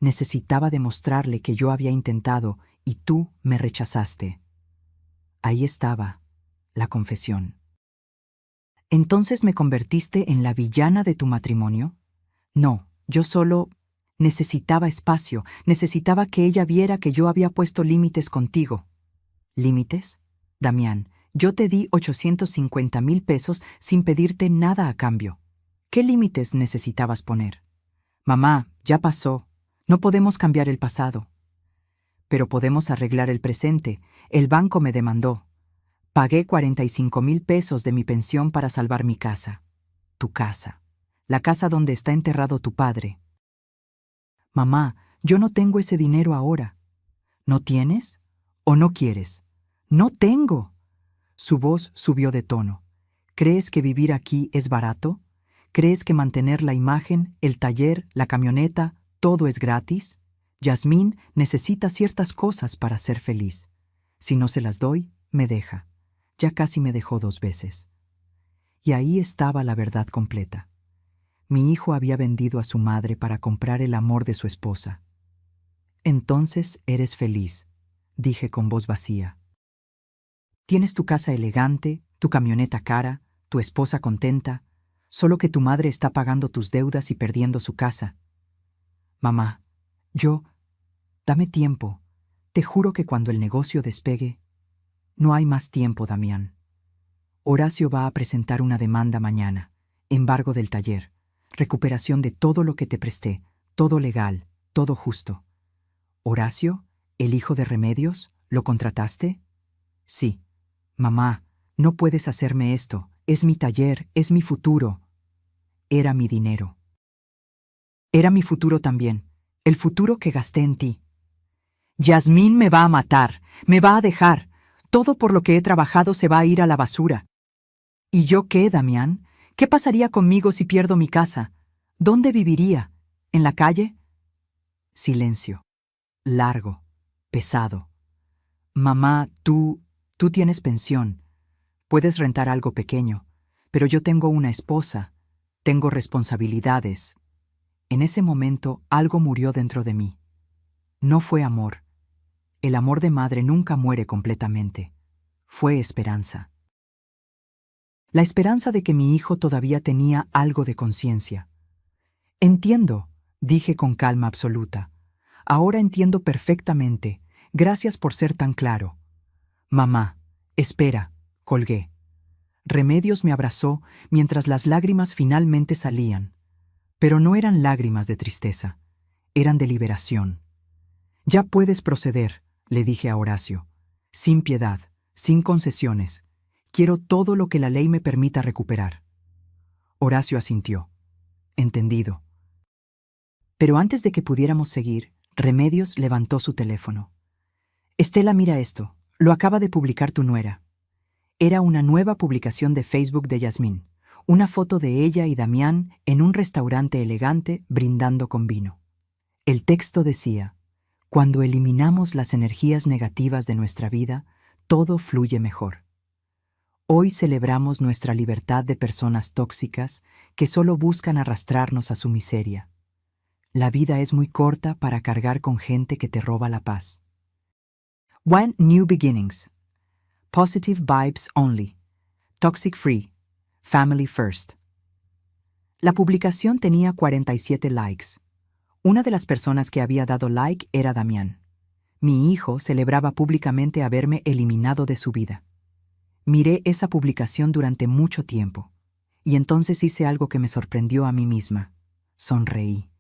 Necesitaba demostrarle que yo había intentado y tú me rechazaste». Ahí estaba, la confesión. «¿Entonces me convertiste en la villana de tu matrimonio?» «No, yo solo necesitaba espacio, necesitaba que ella viera que yo había puesto límites contigo». «¿Límites? Damián, yo te di 850,000 pesos sin pedirte nada a cambio. ¿Qué límites necesitabas poner?» «Mamá, ya pasó. No podemos cambiar el pasado». «Pero podemos arreglar el presente. El banco me demandó. Pagué 45,000 pesos de mi pensión para salvar mi casa. Tu casa. La casa donde está enterrado tu padre». «Mamá, yo no tengo ese dinero ahora». «¿No tienes? ¿O no quieres?» «No tengo». Su voz subió de tono. «¿Crees que vivir aquí es barato? ¿Crees que mantener la imagen, el taller, la camioneta, todo es gratis? Yasmín necesita ciertas cosas para ser feliz. Si no se las doy, me deja. Ya casi me dejó 2 veces». Y ahí estaba la verdad completa. Mi hijo había vendido a su madre para comprar el amor de su esposa. «Entonces eres feliz», dije con voz vacía. «Tienes tu casa elegante, tu camioneta cara, tu esposa contenta, solo que tu madre está pagando tus deudas y perdiendo su casa». «Mamá, dame tiempo. Te juro que cuando el negocio despegue...». «No hay más tiempo, Damián. Horacio va a presentar una demanda mañana. Embargo del taller. Recuperación de todo lo que te presté. Todo legal, todo justo». «¿Horacio? ¿El hijo de Remedios? ¿Lo contrataste?» «Sí». «Mamá, no puedes hacerme esto. Es mi taller, es mi futuro». Era mi dinero. Era mi futuro también. El futuro que gasté en ti. «Yasmín me va a matar. Me va a dejar. Todo por lo que he trabajado se va a ir a la basura». «¿Y yo qué, Damián? ¿Qué pasaría conmigo si pierdo mi casa? ¿Dónde viviría? ¿En la calle?» Silencio. Largo. Pesado. «Mamá, tú tienes pensión. Puedes rentar algo pequeño. Pero yo tengo una esposa. Tengo responsabilidades». En ese momento algo murió dentro de mí. No fue amor. El amor de madre nunca muere completamente. fue esperanza. La esperanza de que mi hijo todavía tenía algo de conciencia. Entiendo, dije con calma absoluta. Ahora entiendo perfectamente. Gracias por ser tan claro. Mamá, espera, colgué. Remedios me abrazó mientras las lágrimas finalmente salían. Pero no eran lágrimas de tristeza, eran de liberación. Ya puedes proceder, le dije a Horacio. Sin piedad, sin concesiones. Quiero todo lo que la ley me permita recuperar. Horacio asintió. Entendido. Pero antes de que pudiéramos seguir, Remedios levantó su teléfono. Estela, mira esto. Lo acaba de publicar tu nuera. Era una nueva publicación de Facebook de Yasmín. Una foto de ella y Damián en un restaurante elegante brindando con vino. El texto decía: cuando eliminamos las energías negativas de nuestra vida, todo fluye mejor. Hoy celebramos nuestra libertad de personas tóxicas que solo buscan arrastrarnos a su miseria. La vida es muy corta para cargar con gente que te roba la paz. One New Beginnings. Positive Vibes Only. Toxic Free. Family First. La publicación tenía 47 likes. Una de las personas que había dado like era Damián. Mi hijo celebraba públicamente haberme eliminado de su vida. Miré esa publicación durante mucho tiempo, y entonces hice algo que me sorprendió a mí misma. Sonreí.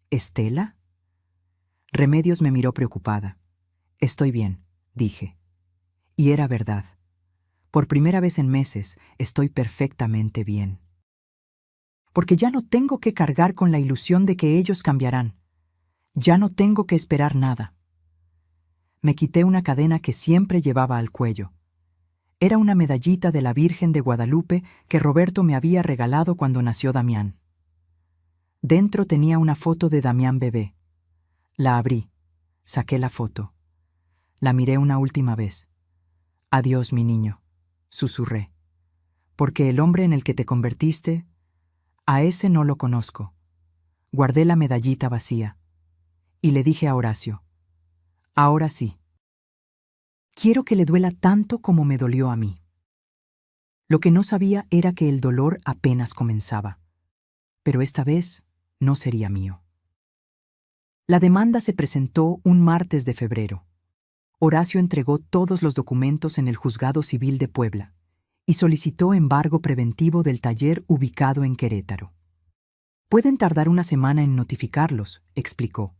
¿Estela? Remedios me miró preocupada. Estoy bien, dije. Y era verdad. Por primera vez en meses, estoy perfectamente bien. Porque ya no tengo que cargar con la ilusión de que ellos cambiarán. Ya no tengo que esperar nada. Me quité una cadena que siempre llevaba al cuello. Era una medallita de la Virgen de Guadalupe que Roberto me había regalado cuando nació Damián. Dentro tenía una foto de Damián bebé. La abrí, saqué la foto. La miré una última vez. Adiós, mi niño, susurré. Porque el hombre en el que te convertiste, a ese no lo conozco. Guardé la medallita vacía. Y le dije a Horacio: ahora sí. Quiero que le duela tanto como me dolió a mí. Lo que no sabía era que el dolor apenas comenzaba. Pero esta vez no sería mío. La demanda se presentó un martes de febrero. Horacio entregó todos los documentos en el Juzgado Civil de Puebla y solicitó embargo preventivo del taller ubicado en Querétaro. Pueden tardar una semana en notificarlos, explicó.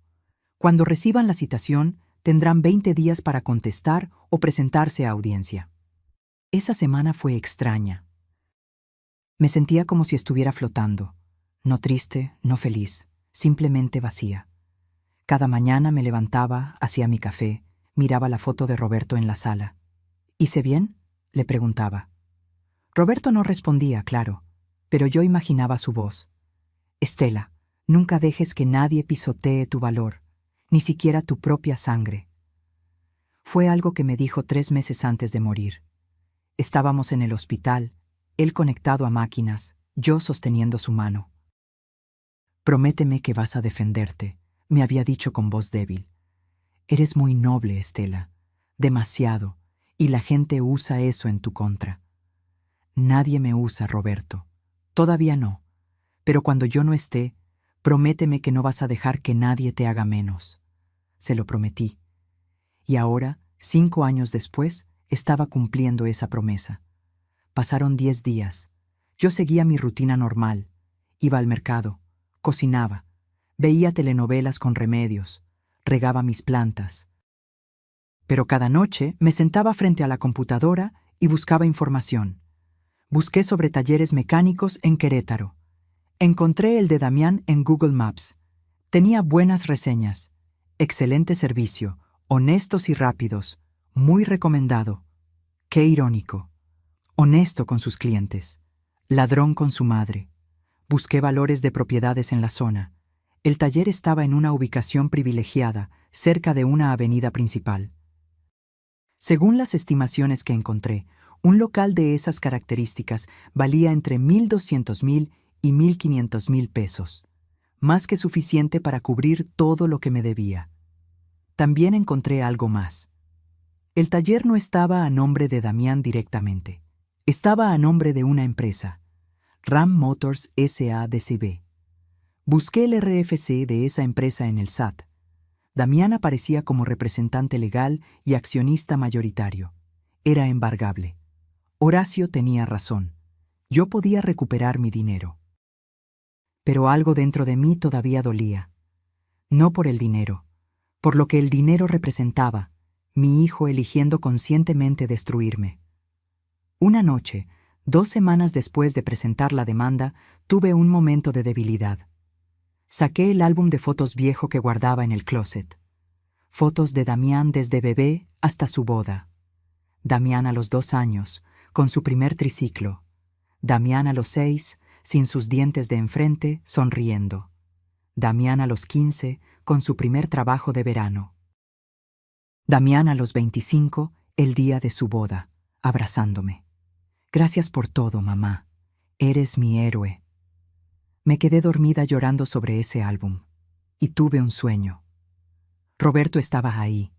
Cuando reciban la citación, tendrán 20 días para contestar o presentarse a audiencia. Esa semana fue extraña. Me sentía como si estuviera flotando, no triste, no feliz, simplemente vacía. Cada mañana me levantaba, hacía mi café, miraba la foto de Roberto en la sala. ¿Hice bien?, le preguntaba. Roberto no respondía, claro, pero yo imaginaba su voz. Estela, nunca dejes que nadie pisotee tu valor, ni siquiera tu propia sangre. Fue algo que me dijo 3 meses antes de morir. Estábamos en el hospital, él conectado a máquinas, yo sosteniendo su mano. Prométeme que vas a defenderte, me había dicho con voz débil. Eres muy noble, Estela, demasiado, y la gente usa eso en tu contra. Nadie me usa, Roberto. Todavía no, pero cuando yo no esté, prométeme que no vas a dejar que nadie te haga menos. Se lo prometí. Y ahora, 5 años después, estaba cumpliendo esa promesa. Pasaron 10 días. Yo seguía mi rutina normal. Iba al mercado, cocinaba, veía telenovelas con Remedios, regaba mis plantas. Pero cada noche me sentaba frente a la computadora y buscaba información. Busqué sobre talleres mecánicos en Querétaro. Encontré el de Damián en Google Maps. Tenía buenas reseñas, excelente servicio, honestos y rápidos, muy recomendado. Qué irónico. Honesto con sus clientes, ladrón con su madre. Busqué valores de propiedades en la zona. El taller estaba en una ubicación privilegiada, cerca de una avenida principal. Según las estimaciones que encontré, un local de esas características valía entre 1,200,000 y 1,500,000 pesos, más que suficiente para cubrir todo lo que me debía. También encontré algo más. El taller no estaba a nombre de Damián directamente. Estaba a nombre de una empresa, Ram Motors S.A.D.C.B. Busqué el RFC de esa empresa en el SAT. Damián aparecía como representante legal y accionista mayoritario. Era embargable. Horacio tenía razón. Yo podía recuperar mi dinero. Pero algo dentro de mí todavía dolía. No por el dinero, por lo que el dinero representaba, mi hijo eligiendo conscientemente destruirme. Una noche, 2 semanas después de presentar la demanda, tuve un momento de debilidad. Saqué el álbum de fotos viejo que guardaba en el closet. Fotos de Damián desde bebé hasta su boda. Damián a los 2 años, con su primer triciclo. Damián a los 6, sin sus dientes de enfrente, sonriendo. Damián a los 15, con su primer trabajo de verano. Damián a los 25, el día de su boda, abrazándome. Gracias por todo, mamá. Eres mi héroe. Me quedé dormida llorando sobre ese álbum. Y tuve un sueño. Roberto estaba ahí,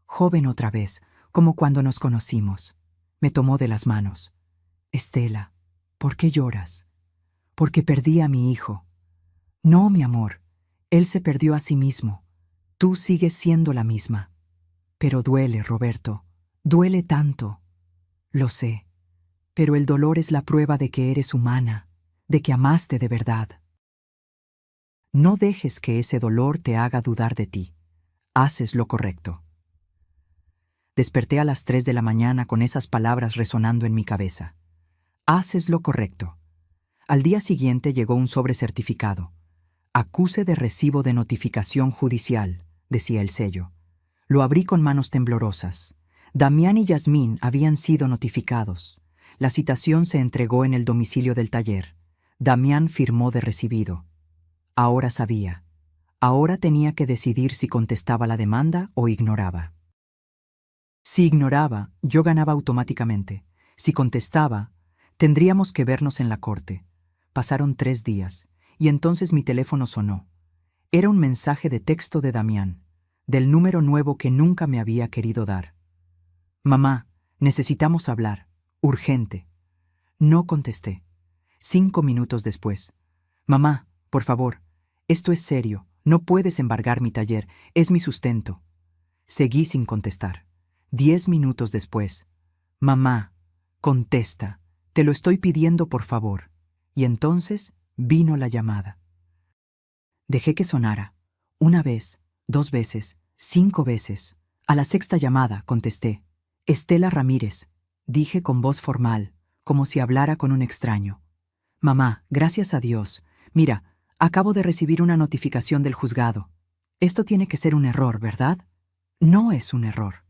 joven otra vez, como cuando nos conocimos. Me tomó de las manos. Estela, ¿por qué lloras? Porque perdí a mi hijo. No, mi amor, él se perdió a sí mismo. Tú sigues siendo la misma. Pero duele, Roberto, duele tanto. Lo sé, pero el dolor es la prueba de que eres humana, de que amaste de verdad. No dejes que ese dolor te haga dudar de ti. Haces lo correcto. Desperté a las 3 de la mañana con esas palabras resonando en mi cabeza. Haces lo correcto. Al día siguiente llegó un sobre certificado. Acuse de recibo de notificación judicial, decía el sello. Lo abrí con manos temblorosas. Damián y Yasmín habían sido notificados. La citación se entregó en el domicilio del taller. Damián firmó de recibido. Ahora sabía. Ahora tenía que decidir si contestaba la demanda o ignoraba. Si ignoraba, yo ganaba automáticamente. Si contestaba, tendríamos que vernos en la corte. Pasaron 3 días, y entonces mi teléfono sonó. Era un mensaje de texto de Damián, del número nuevo que nunca me había querido dar. Mamá, necesitamos hablar. Urgente. No contesté. 5 minutos después. Mamá, por favor, esto es serio. No puedes embargar mi taller. Es mi sustento. Seguí sin contestar. 10 minutos después. Mamá, contesta. Te lo estoy pidiendo por favor. Y entonces vino la llamada. Dejé que sonara. 1 vez, 2 veces, 5 veces. A la 6ª llamada contesté. Estela Ramírez, dije con voz formal, como si hablara con un extraño. Mamá, gracias a Dios. Mira, acabo de recibir una notificación del juzgado. Esto tiene que ser un error, ¿verdad? No es un error.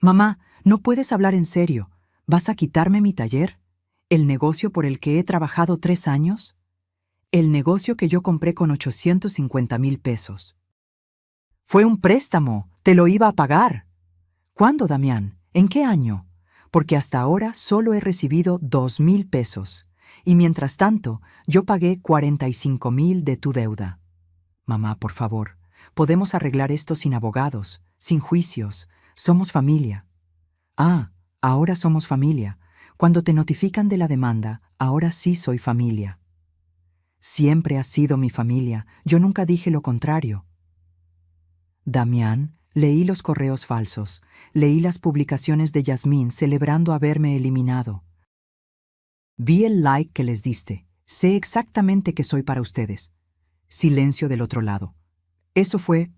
Mamá, no puedes hablar en serio. ¿Vas a quitarme mi taller? ¿El negocio por el que he trabajado 3 años? El negocio que yo compré con 850,000 pesos. Fue un préstamo. Te lo iba a pagar. ¿Cuándo, Damián? ¿En qué año? Porque hasta ahora solo he recibido 2,000 pesos. Y mientras tanto, yo pagué 45,000 de tu deuda. Mamá, por favor, podemos arreglar esto sin abogados, sin juicios. Somos familia. Ah, ahora somos familia. Cuando te notifican de la demanda, ahora sí soy familia. Siempre has sido mi familia. Yo nunca dije lo contrario. Damián, leí los correos falsos. Leí las publicaciones de Yasmín celebrando haberme eliminado. Vi el like que les diste. Sé exactamente que soy para ustedes. Silencio del otro lado. Eso fue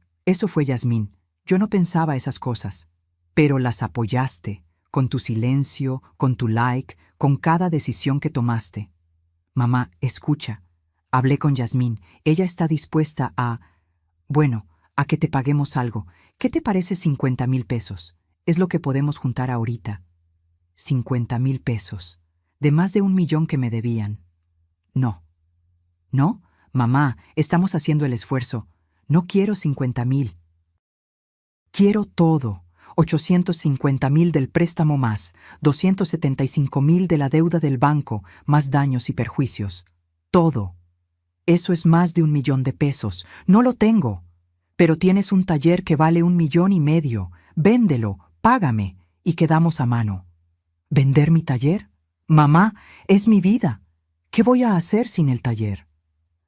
Yasmín. Yo no pensaba esas cosas. Pero las apoyaste, con tu silencio, con tu like, con cada decisión que tomaste. Mamá, escucha. Hablé con Yasmín. Ella está dispuesta a que te paguemos algo. ¿Qué te parece 50,000 pesos? Es lo que podemos juntar ahorita. 50,000 pesos. De más de 1,000,000 que me debían. No. ¿No? Mamá, estamos haciendo el esfuerzo. No quiero 50,000. Quiero todo. 850,000 del préstamo más, 275,000 de la deuda del banco, más daños y perjuicios. Todo. Eso es más de 1,000,000 de pesos. No lo tengo. Pero tienes un taller que vale 1,5 millones. Véndelo, págame. y quedamos a mano. ¿Vender mi taller? Mamá, es mi vida. ¿Qué voy a hacer sin el taller?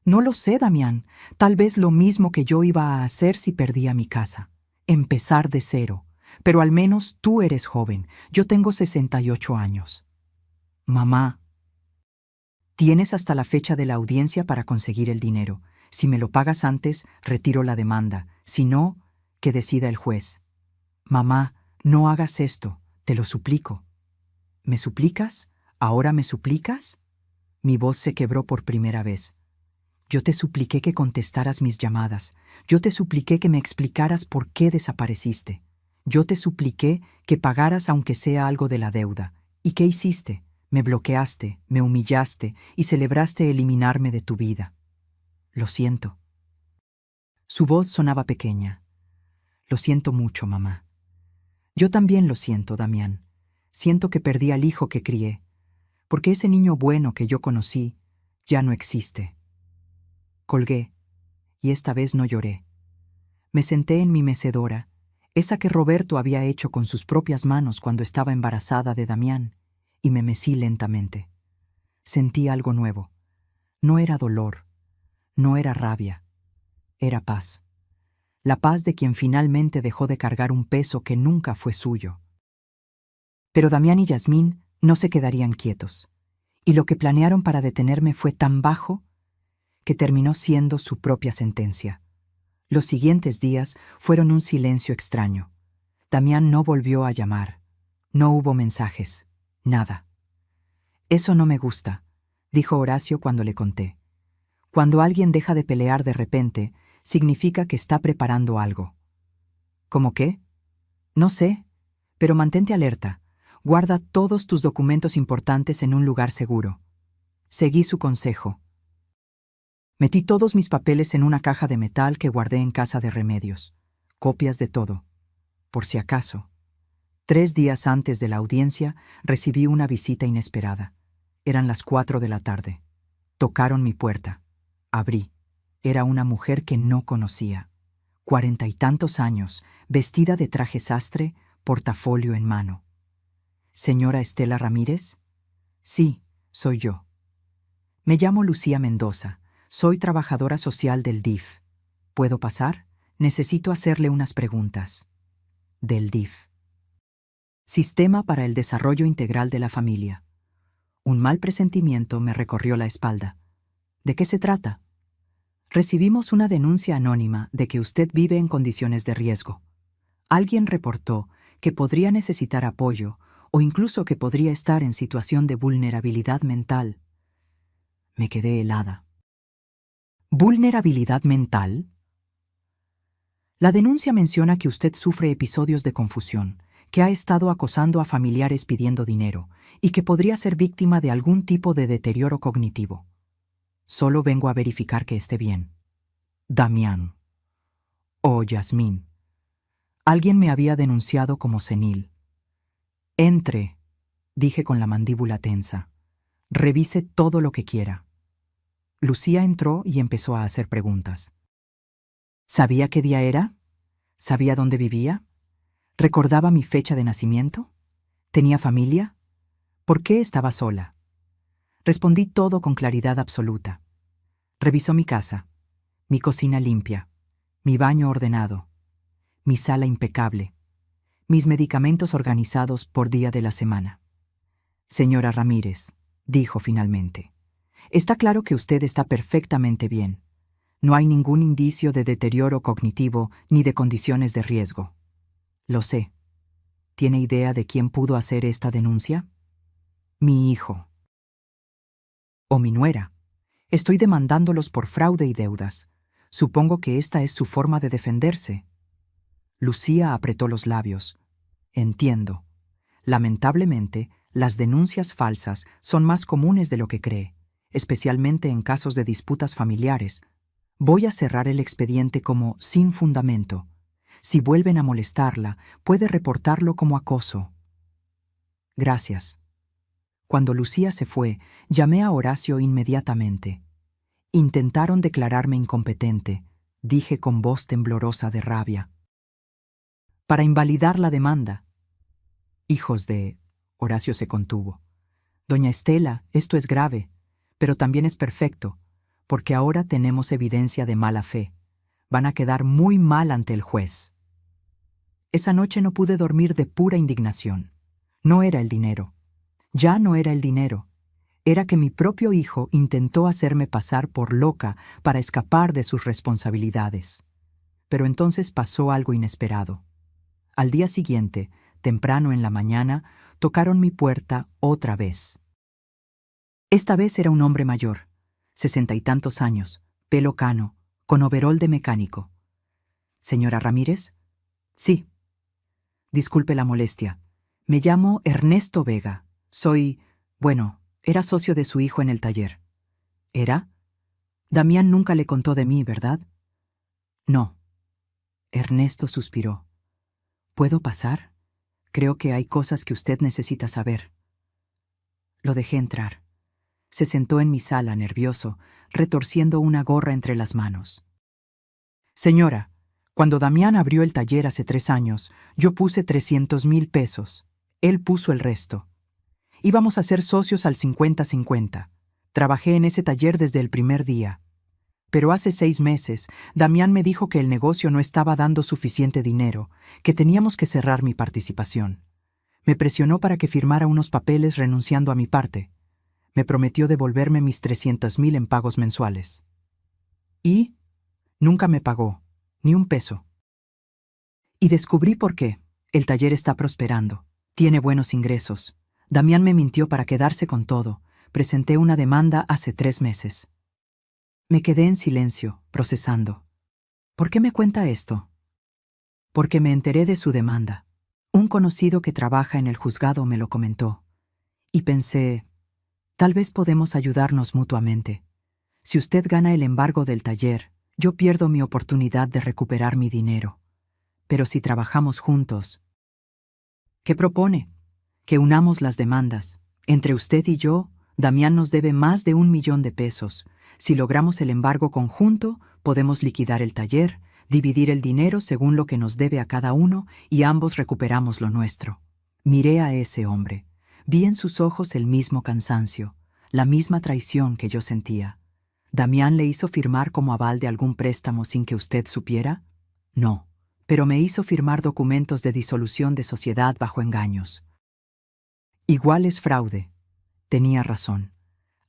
No lo sé, Damián. Tal vez lo mismo que yo iba a hacer si perdía mi casa. Empezar de cero. Pero al menos tú eres joven. Yo tengo 68 años. Mamá, tienes hasta la fecha de la audiencia para conseguir el dinero. Si me lo pagas antes, retiro la demanda. Si no, que decida el juez. Mamá, no hagas esto. Te lo suplico. ¿Me suplicas? ¿Ahora me suplicas? Mi voz se quebró por primera vez. Yo te supliqué que contestaras mis llamadas. Yo te supliqué que me explicaras por qué desapareciste. Yo te supliqué que pagaras aunque sea algo de la deuda. ¿Y qué hiciste? Me bloqueaste, me humillaste y celebraste eliminarme de tu vida. Lo siento. Su voz sonaba pequeña. Lo siento mucho, mamá. Yo también lo siento, Damián. Siento que perdí al hijo que crié, porque ese niño bueno que yo conocí ya no existe. Colgué, y esta vez no lloré. Me senté en mi mecedora, esa que Roberto había hecho con sus propias manos cuando estaba embarazada de Damián, y me mecí lentamente. Sentí algo nuevo. No era dolor, no era rabia, era paz. La paz de quien finalmente dejó de cargar un peso que nunca fue suyo. Pero Damián y Yasmín no se quedarían quietos, y lo que planearon para detenerme fue tan bajo que terminó siendo su propia sentencia. Los siguientes días fueron un silencio extraño. Damián no volvió a llamar. No hubo mensajes. Nada. Eso no me gusta, dijo Horacio cuando le conté. Cuando alguien deja de pelear de repente, significa que está preparando algo. ¿Cómo qué? No sé, pero mantente alerta. Guarda todos tus documentos importantes en un lugar seguro. Seguí su consejo. Metí todos mis papeles en una caja de metal que guardé en casa de Remedios. Copias de todo. Por si acaso. 3 días antes de la audiencia, recibí una visita inesperada. Eran las 4 de la tarde. Tocaron mi puerta. Abrí. Era una mujer que no conocía. 40 y tantos años, vestida de traje sastre, portafolio en mano. ¿Señora Estela Ramírez? Sí, soy yo. Me llamo Lucía Mendoza. Soy trabajadora social del DIF. ¿Puedo pasar? Necesito hacerle unas preguntas. Del DIF. Sistema para el Desarrollo Integral de la Familia. Un mal presentimiento me recorrió la espalda. ¿De qué se trata? Recibimos una denuncia anónima de que usted vive en condiciones de riesgo. Alguien reportó que podría necesitar apoyo o incluso que podría estar en situación de vulnerabilidad mental. Me quedé helada. ¿Vulnerabilidad mental? La denuncia menciona que usted sufre episodios de confusión, que ha estado acosando a familiares pidiendo dinero y que podría ser víctima de algún tipo de deterioro cognitivo. Solo vengo a verificar que esté bien. Damián. Oh, Yasmín. Alguien me había denunciado como senil. Entre, dije con la mandíbula tensa. Revise todo lo que quiera. Lucía entró y empezó a hacer preguntas. ¿Sabía qué día era? ¿Sabía dónde vivía? ¿Recordaba mi fecha de nacimiento? ¿Tenía familia? ¿Por qué estaba sola? Respondí todo con claridad absoluta. Revisó mi casa, mi cocina limpia, mi baño ordenado, mi sala impecable, mis medicamentos organizados por día de la semana. Señora Ramírez, dijo finalmente, está claro que usted está perfectamente bien. No hay ningún indicio de deterioro cognitivo ni de condiciones de riesgo. Lo sé. ¿Tiene idea de quién pudo hacer esta denuncia? Mi hijo. O mi nuera. Estoy demandándolos por fraude y deudas. Supongo que esta es su forma de defenderse. Lucía apretó los labios. Entiendo. Lamentablemente, las denuncias falsas son más comunes de lo que cree, especialmente en casos de disputas familiares. Voy a cerrar el expediente como sin fundamento. Si vuelven a molestarla, puede reportarlo como acoso. Gracias. Cuando Lucía se fue, llamé a Horacio inmediatamente. Intentaron declararme incompetente, dije con voz temblorosa de rabia. Para invalidar la demanda. Hijos de... Horacio se contuvo. Doña Estela, esto es grave, pero también es perfecto, porque ahora tenemos evidencia de mala fe. Van a quedar muy mal ante el juez. Esa noche no pude dormir de pura indignación. No era el dinero. Ya no era el dinero. Era que mi propio hijo intentó hacerme pasar por loca para escapar de sus responsabilidades. Pero entonces pasó algo inesperado. Al día siguiente, temprano en la mañana, tocaron mi puerta otra vez. Esta vez era un hombre mayor, 60 y tantos años, pelo cano, con overol de mecánico. ¿Señora Ramírez? Sí. Disculpe la molestia. Me llamo Ernesto Vega. Era socio de su hijo en el taller. ¿Era? Damián nunca le contó de mí, ¿verdad? No. Ernesto suspiró. ¿Puedo pasar? Creo que hay cosas que usted necesita saber. Lo dejé entrar. Se sentó en mi sala, nervioso, retorciendo una gorra entre las manos. Señora, cuando Damián abrió el taller hace 3 años, yo puse 300,000 pesos. Él puso el resto. Íbamos a ser socios al 50-50. Trabajé en ese taller desde el primer día. Pero hace 6 meses, Damián me dijo que el negocio no estaba dando suficiente dinero, que teníamos que cerrar mi participación. Me presionó para que firmara unos papeles renunciando a mi parte. Me prometió devolverme mis 300,000 en pagos mensuales. Y nunca me pagó, ni un peso. Y descubrí por qué. El taller está prosperando. Tiene buenos ingresos. Damián me mintió para quedarse con todo. Presenté una demanda hace 3 meses. Me quedé en silencio, procesando. ¿Por qué me cuenta esto? Porque me enteré de su demanda. Un conocido que trabaja en el juzgado me lo comentó. Y pensé, tal vez podemos ayudarnos mutuamente. Si usted gana el embargo del taller, yo pierdo mi oportunidad de recuperar mi dinero. Pero si trabajamos juntos... ¿Qué propone? Que unamos las demandas. Entre usted y yo, Damián nos debe más de 1,000,000 de pesos. Si logramos el embargo conjunto, podemos liquidar el taller, dividir el dinero según lo que nos debe a cada uno y ambos recuperamos lo nuestro. Miré a ese hombre. Vi en sus ojos el mismo cansancio, la misma traición que yo sentía. ¿Damián le hizo firmar como aval de algún préstamo sin que usted supiera? No, pero me hizo firmar documentos de disolución de sociedad bajo engaños. Igual es fraude. Tenía razón.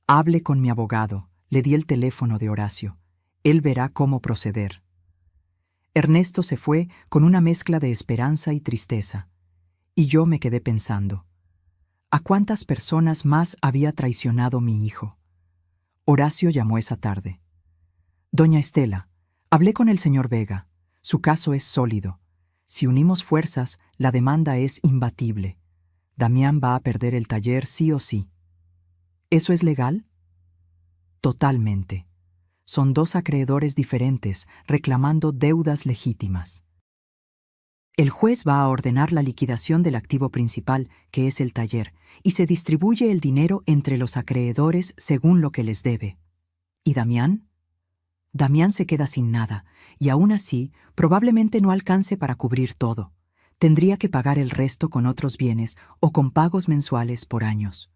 Hable con mi abogado. Le di el teléfono de Horacio. Él verá cómo proceder. Ernesto se fue con una mezcla de esperanza y tristeza. Y yo me quedé pensando. ¿A cuántas personas más había traicionado mi hijo? Horacio llamó esa tarde. Doña Estela, hablé con el señor Vega. Su caso es sólido. Si unimos fuerzas, la demanda es imbatible. Damián va a perder el taller sí o sí. ¿Eso es legal? Totalmente. Son 2 acreedores diferentes reclamando deudas legítimas. El juez va a ordenar la liquidación del activo principal, que es el taller, y se distribuye el dinero entre los acreedores según lo que les debe. ¿Y Damián? Damián se queda sin nada, y aún así probablemente no alcance para cubrir todo. Tendría que pagar el resto con otros bienes o con pagos mensuales por años.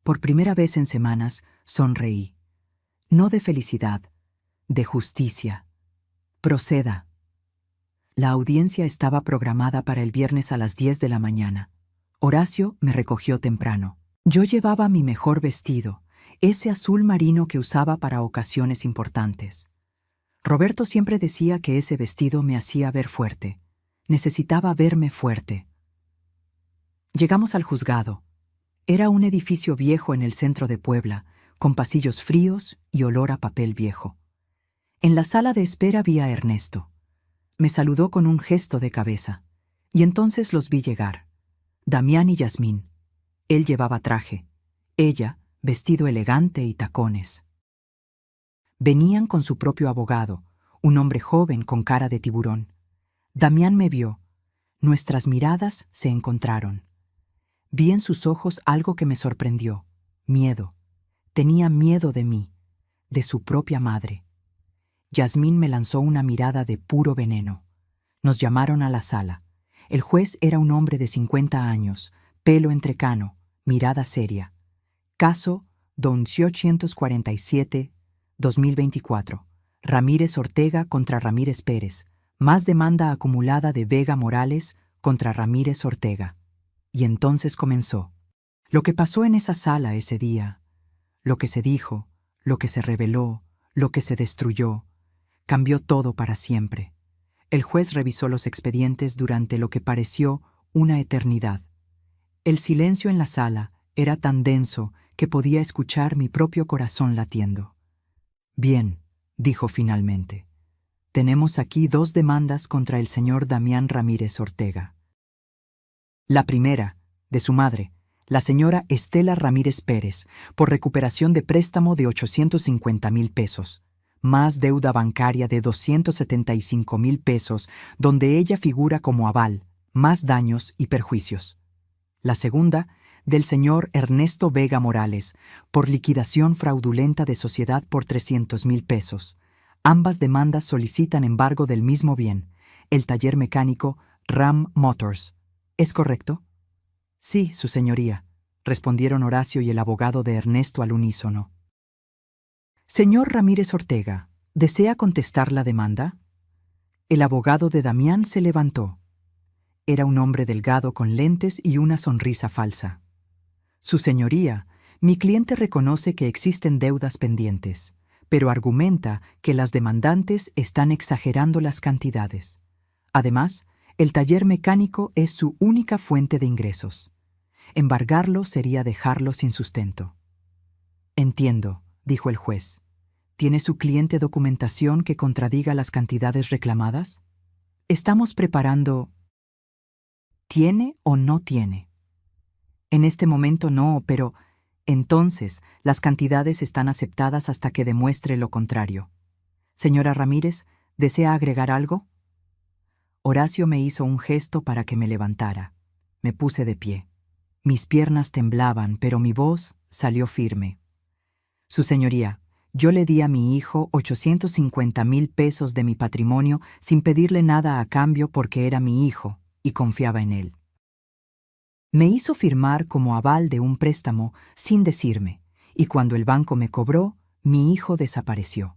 Por primera vez en semanas, sonreí. No de felicidad, de justicia. Proceda. La audiencia estaba programada para el viernes a las 10 de la mañana. Horacio me recogió temprano. Yo llevaba mi mejor vestido, ese azul marino que usaba para ocasiones importantes. Roberto siempre decía que ese vestido me hacía ver fuerte. Necesitaba verme fuerte. Llegamos al juzgado. Era un edificio viejo en el centro de Puebla, con pasillos fríos y olor a papel viejo. En la sala de espera vi a Ernesto. Me saludó con un gesto de cabeza, y entonces los vi llegar. Damián y Yasmín. Él llevaba traje, ella, vestido elegante y tacones. Venían con su propio abogado, un hombre joven con cara de tiburón. Damián me vio. Nuestras miradas se encontraron. Vi en sus ojos algo que me sorprendió, miedo. Tenía miedo de mí, de su propia madre. Yasmín me lanzó una mirada de puro veneno. Nos llamaron a la sala. El juez era un hombre de 50 años, pelo entrecano, mirada seria. Caso 247-2024. Ramírez Ortega contra Ramírez Pérez. Más demanda acumulada de Vega Morales contra Ramírez Ortega. Y entonces comenzó. Lo que pasó en esa sala ese día, lo que se dijo, lo que se reveló, lo que se destruyó, cambió todo para siempre. El juez revisó los expedientes durante lo que pareció una eternidad. El silencio en la sala era tan denso que podía escuchar mi propio corazón latiendo. Bien, dijo finalmente. Tenemos aquí 2 demandas contra el señor Damián Ramírez Ortega. La primera, de su madre, la señora Estela Ramírez Pérez, por recuperación de préstamo de 850,000 pesos, más deuda bancaria de 275,000 pesos, donde ella figura como aval, más daños y perjuicios. La segunda, del señor Ernesto Vega Morales, por liquidación fraudulenta de sociedad por 300,000 pesos. Ambas demandas solicitan embargo del mismo bien, el taller mecánico Ram Motors. ¿Es correcto? Sí, su señoría, respondieron Horacio y el abogado de Ernesto al unísono. Señor Ramírez Ortega, ¿desea contestar la demanda? El abogado de Damián se levantó. Era un hombre delgado con lentes y una sonrisa falsa. Su señoría, mi cliente reconoce que existen deudas pendientes, pero argumenta que las demandantes están exagerando las cantidades. Además, el taller mecánico es su única fuente de ingresos. Embargarlo sería dejarlo sin sustento. Entiendo, dijo el juez. ¿Tiene su cliente documentación que contradiga las cantidades reclamadas? Estamos preparando... ¿Tiene o no tiene? En este momento no, pero entonces las cantidades están aceptadas hasta que demuestre lo contrario. Señora Ramírez, ¿desea agregar algo? Horacio me hizo un gesto para que me levantara. Me puse de pie. Mis piernas temblaban, pero mi voz salió firme. Su señoría, yo le di a mi hijo 850,000 pesos de mi patrimonio sin pedirle nada a cambio porque era mi hijo y confiaba en él. Me hizo firmar como aval de un préstamo sin decirme, y cuando el banco me cobró, mi hijo desapareció.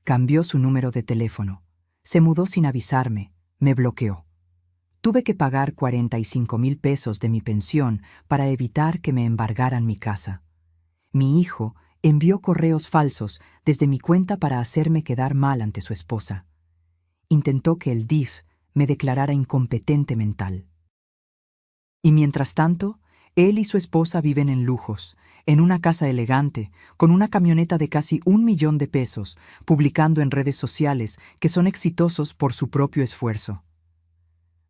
Cambió su número de teléfono, se mudó sin avisarme, me bloqueó. Tuve que pagar 45,000 pesos de mi pensión para evitar que me embargaran mi casa. Mi hijo envió correos falsos desde mi cuenta para hacerme quedar mal ante su esposa. Intentó que el DIF me declarara incompetente mental. Y mientras tanto, él y su esposa viven en lujos, en una casa elegante, con una camioneta de casi 1,000,000 de pesos, publicando en redes sociales que son exitosos por su propio esfuerzo.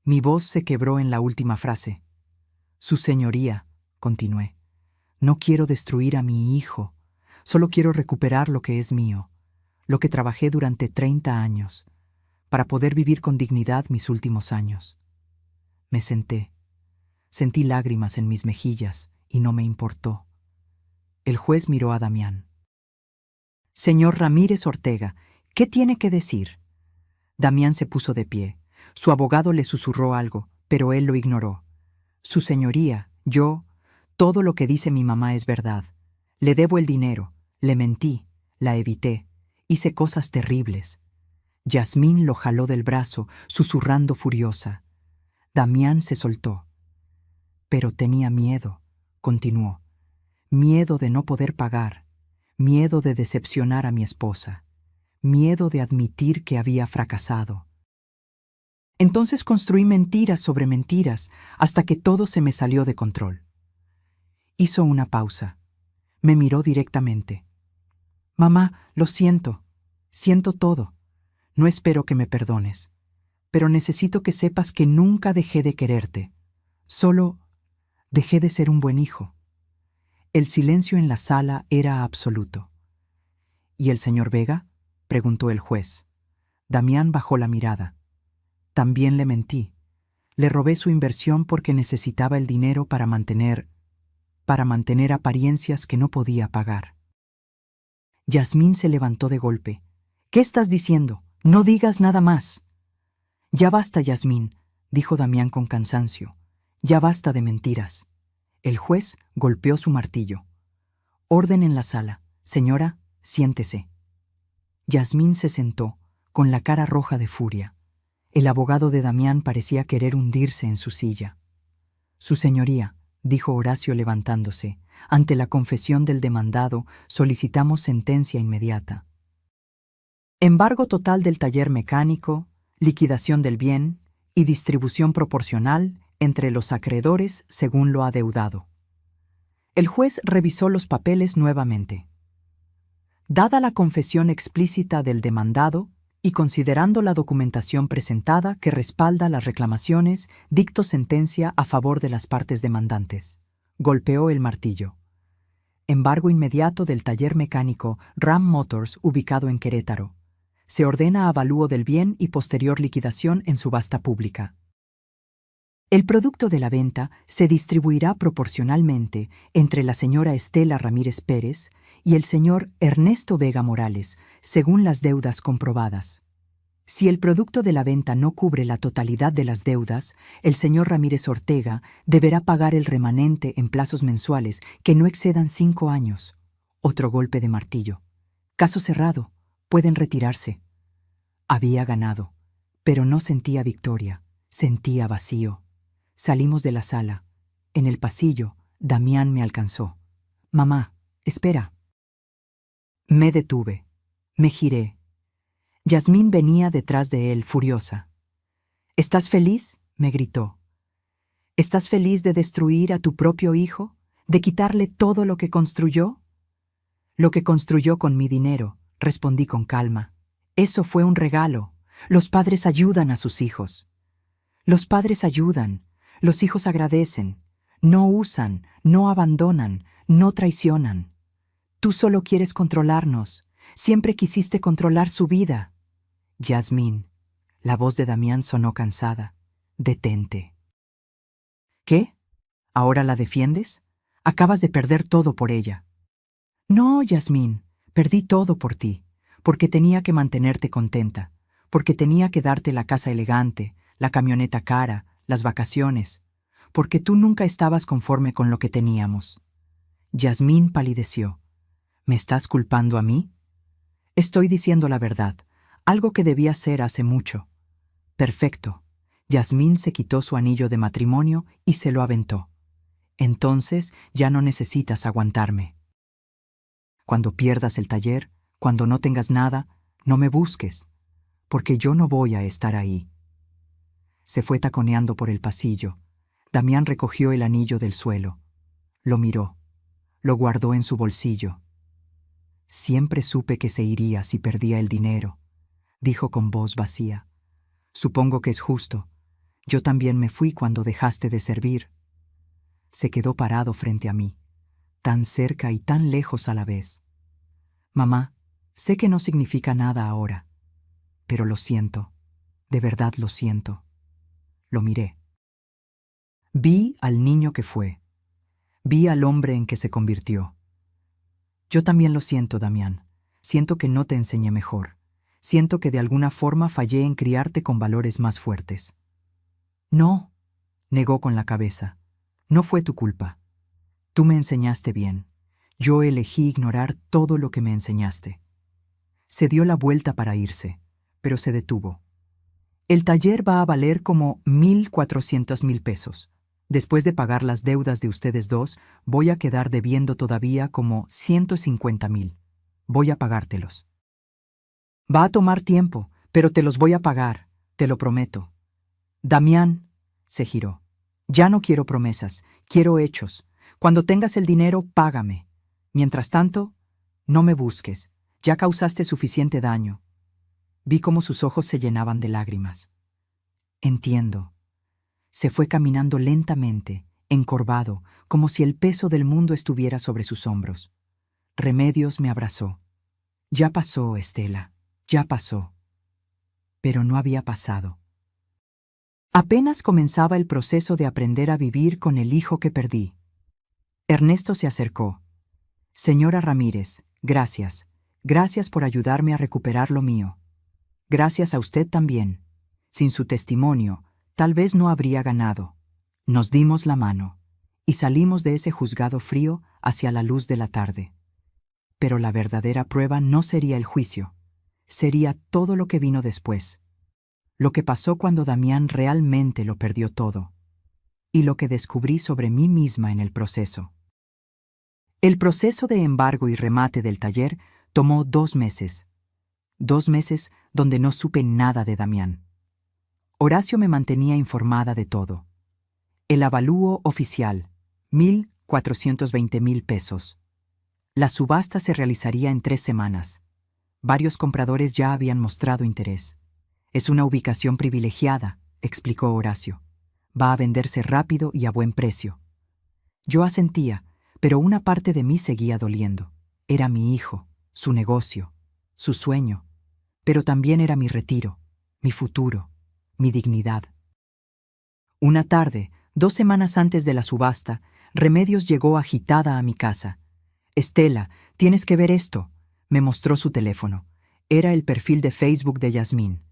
Mi voz se quebró en la última frase. Su señoría, continué, no quiero destruir a mi hijo, solo quiero recuperar lo que es mío, lo que trabajé durante 30 años, para poder vivir con dignidad mis últimos años. Me senté. Sentí lágrimas en mis mejillas y no me importó. El juez miró a Damián. Señor Ramírez Ortega, ¿qué tiene que decir? Damián se puso de pie. Su abogado le susurró algo, pero él lo ignoró. Su señoría, todo lo que dice mi mamá es verdad. Le debo el dinero, le mentí, la evité, hice cosas terribles. Yasmín lo jaló del brazo, susurrando furiosa. Damián se soltó. Pero tenía miedo, continuó. Miedo de no poder pagar, miedo de decepcionar a mi esposa, miedo de admitir que había fracasado. Entonces construí mentiras sobre mentiras hasta que todo se me salió de control. Hizo una pausa. Me miró directamente. Mamá, lo siento. Siento todo. No espero que me perdones. Pero necesito que sepas que nunca dejé de quererte. Solo dejé de ser un buen hijo. El silencio en la sala era absoluto. ¿Y el señor Vega? Preguntó el juez. Damián bajó la mirada. También le mentí. Le robé su inversión porque necesitaba el dinero para mantener apariencias que no podía pagar. Yasmín se levantó de golpe. ¿Qué estás diciendo? No digas nada más. Ya basta, Yasmín. dijo Damián con cansancio. Ya basta de mentiras. El juez golpeó su martillo. Orden en la sala. Señora, siéntese. Yasmín se sentó, con la cara roja de furia. El abogado de Damián parecía querer hundirse en su silla. Su señoría, dijo Horacio levantándose, ante la confesión del demandado solicitamos sentencia inmediata. Embargo total del taller mecánico, liquidación del bien y distribución proporcional entre los acreedores según lo adeudado. El juez revisó los papeles nuevamente. Dada la confesión explícita del demandado y considerando la documentación presentada que respalda las reclamaciones, dictó sentencia a favor de las partes demandantes. Golpeó el martillo. Embargo inmediato del taller mecánico Ram Motors ubicado en Querétaro. Se ordena avalúo del bien y posterior liquidación en subasta pública. El producto de la venta se distribuirá proporcionalmente entre la señora Estela Ramírez Pérez y el señor Ernesto Vega Morales, según las deudas comprobadas. Si el producto de la venta no cubre la totalidad de las deudas, el señor Ramírez Ortega deberá pagar el remanente en plazos mensuales que no excedan 5 años. Otro golpe de martillo. Caso cerrado. Pueden retirarse. Había ganado, pero no sentía victoria, sentía vacío. Salimos de la sala. En el pasillo, Damián me alcanzó. Mamá, espera. Me detuve. Me giré. Yasmín venía detrás de él, furiosa. ¿Estás feliz?, me gritó. ¿Estás feliz de destruir a tu propio hijo? ¿De quitarle todo lo que construyó? Lo que construyó con mi dinero, respondí con calma. Eso fue un regalo. Los padres ayudan a sus hijos. Los padres ayudan. Los hijos agradecen. No usan, no abandonan, no traicionan. Tú solo quieres controlarnos. Siempre quisiste controlar su vida. Yasmín, la voz de Damián sonó cansada. Detente. ¿Qué? ¿Ahora la defiendes? Acabas de perder todo por ella. No, Yasmín, perdí todo por ti, porque tenía que mantenerte contenta, porque tenía que darte la casa elegante, la camioneta cara, las vacaciones, porque tú nunca estabas conforme con lo que teníamos. Yasmín palideció. ¿Me estás culpando a mí? Estoy diciendo la verdad, algo que debía hacer hace mucho. Perfecto. Yasmín se quitó su anillo de matrimonio y se lo aventó. Entonces ya no necesitas aguantarme. Cuando pierdas el taller, cuando no tengas nada, no me busques, porque yo no voy a estar ahí. Se fue taconeando por el pasillo. Damián recogió el anillo del suelo. Lo miró. Lo guardó en su bolsillo. Siempre supe que se iría si perdía el dinero, dijo con voz vacía. Supongo que es justo. Yo también me fui cuando dejaste de servir. Se quedó parado frente a mí, tan cerca y tan lejos a la vez. Mamá, sé que no significa nada ahora, pero lo siento, de verdad lo siento. Lo miré. Vi al niño que fue. Vi al hombre en que se convirtió. Yo también lo siento, Damián. Siento que no te enseñé mejor. Siento que de alguna forma fallé en criarte con valores más fuertes. No, negó con la cabeza. No fue tu culpa. Tú me enseñaste bien. Yo elegí ignorar todo lo que me enseñaste. Se dio la vuelta para irse, pero se detuvo. El taller va a valer como 1,400,000 pesos. Después de pagar las deudas de ustedes dos, voy a quedar debiendo todavía como 150,000. Voy a pagártelos. Va a tomar tiempo, pero te los voy a pagar, te lo prometo. Damián, se giró. Ya no quiero promesas, quiero hechos. Cuando tengas el dinero, págame. Mientras tanto, no me busques. Ya causaste suficiente daño. Vi cómo sus ojos se llenaban de lágrimas. Entiendo. Se fue caminando lentamente, encorvado, como si el peso del mundo estuviera sobre sus hombros. Remedios me abrazó. Ya pasó, Estela, ya pasó. Pero no había pasado. Apenas comenzaba el proceso de aprender a vivir con el hijo que perdí. Ernesto se acercó. Señora Ramírez, gracias. Gracias por ayudarme a recuperar lo mío. Gracias a usted también. Sin su testimonio, Tal vez no habría ganado. Nos dimos la mano y salimos de ese juzgado frío hacia la luz de la tarde. Pero la verdadera prueba no sería el juicio, sería todo lo que vino después, lo que pasó cuando Damián realmente lo perdió todo, y lo que descubrí sobre mí misma en el proceso. El proceso de embargo y remate del taller tomó 2 meses. 2 meses donde no supe nada de Damián. Horacio me mantenía informada de todo. El avalúo oficial, 1,420,000 pesos. La subasta se realizaría en 3 semanas. Varios compradores ya habían mostrado interés. Es una ubicación privilegiada, explicó Horacio. Va a venderse rápido y a buen precio. Yo asentía, pero una parte de mí seguía doliendo. Era mi hijo, su negocio, su sueño, pero también era mi retiro, mi futuro, mi dignidad. Una tarde, 2 semanas antes de la subasta, Remedios llegó agitada a mi casa. «Estela, tienes que ver esto», me mostró su teléfono. Era el perfil de Facebook de Yasmín.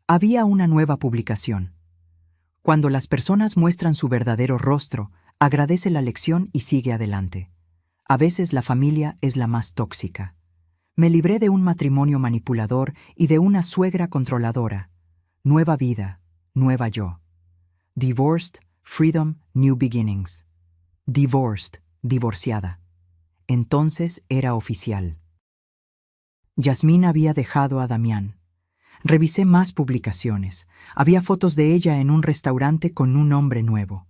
Había una nueva publicación. Cuando las personas muestran su verdadero rostro, agradece la lección y sigue adelante. A veces la familia es la más tóxica. Me libré de un matrimonio manipulador y de una suegra controladora. Nueva vida, nueva yo. Divorced, freedom, new beginnings. Divorced, divorciada. Entonces era oficial. Yasmín había dejado a Damián. Revisé más publicaciones. Había fotos de ella en un restaurante con un hombre nuevo.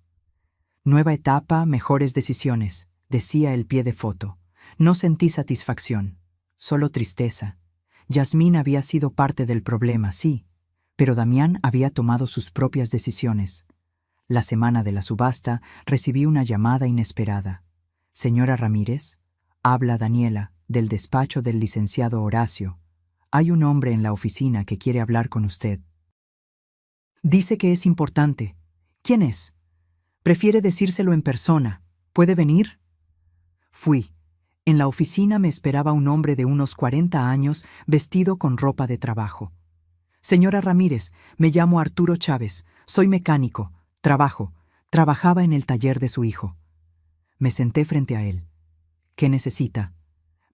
Nueva etapa, mejores decisiones, decía el pie de foto. No sentí satisfacción, solo tristeza. Yasmín había sido parte del problema, sí, pero Damián había tomado sus propias decisiones. La semana de la subasta recibí una llamada inesperada. «Señora Ramírez, habla Daniela, del despacho del licenciado Horacio. Hay un hombre en la oficina que quiere hablar con usted. Dice que es importante. ¿Quién es? Prefiere decírselo en persona. ¿Puede venir?» Fui. En la oficina me esperaba un hombre de unos 40 años vestido con ropa de trabajo. «Señora Ramírez, me llamo Arturo Chávez. Soy mecánico. Trabajaba en el taller de su hijo». Me senté frente a él. «¿Qué necesita?»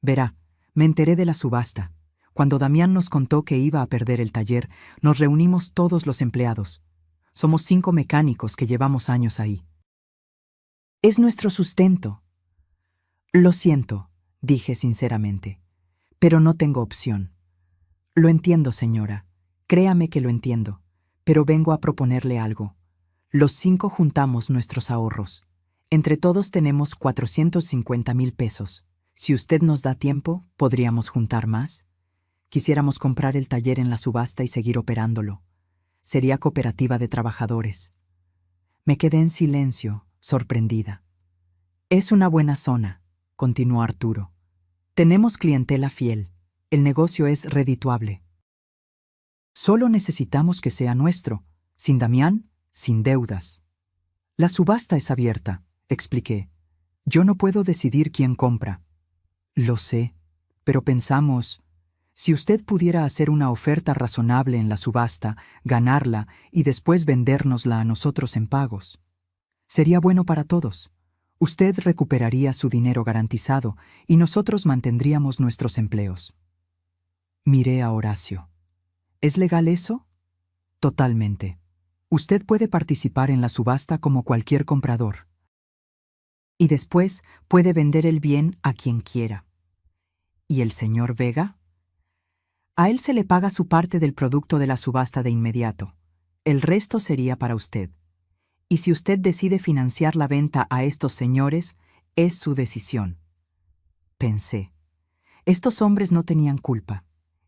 «Verá, me enteré de la subasta. Cuando Damián nos contó que iba a perder el taller, nos reunimos todos los empleados. Somos 5 mecánicos que llevamos años ahí. Es nuestro sustento». «Lo siento», dije sinceramente, «pero no tengo opción». «Lo entiendo, señora. Créame que lo entiendo. Pero vengo a proponerle algo. Los 5 juntamos nuestros ahorros. Entre todos tenemos 450,000 pesos. Si usted nos da tiempo, podríamos juntar más. Quisiéramos comprar el taller en la subasta y seguir operándolo. Sería cooperativa de trabajadores». Me quedé en silencio, sorprendida. «Es una buena zona», continuó Arturo. «Tenemos clientela fiel. El negocio es redituable. Solo necesitamos que sea nuestro, sin Damián, sin deudas». «La subasta es abierta», expliqué. «Yo no puedo decidir quién compra». «Lo sé, pero pensamos, si usted pudiera hacer una oferta razonable en la subasta, ganarla y después vendérnosla a nosotros en pagos. Sería bueno para todos. Usted recuperaría su dinero garantizado y nosotros mantendríamos nuestros empleos». Miré a Horacio. «¿Es legal eso?» «Totalmente. Usted puede participar en la subasta como cualquier comprador. Y después puede vender el bien a quien quiera». «¿Y el señor Vega?» «A él se le paga su parte del producto de la subasta de inmediato. El resto sería para usted. Y si usted decide financiar la venta a estos señores, es su decisión». Pensé. Estos hombres no tenían culpa.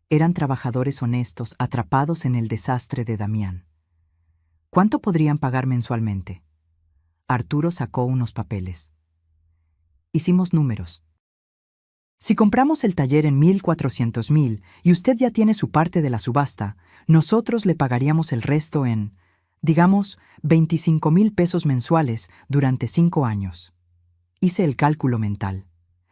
Eran trabajadores honestos atrapados en el desastre de Damián. ¿Cuánto podrían pagar mensualmente? Arturo sacó unos papeles. Hicimos números. Si compramos el taller en 1,400,000 y usted ya tiene su parte de la subasta, nosotros le pagaríamos el resto en, digamos, 25,000 pesos mensuales durante 5 años. Hice el cálculo mental.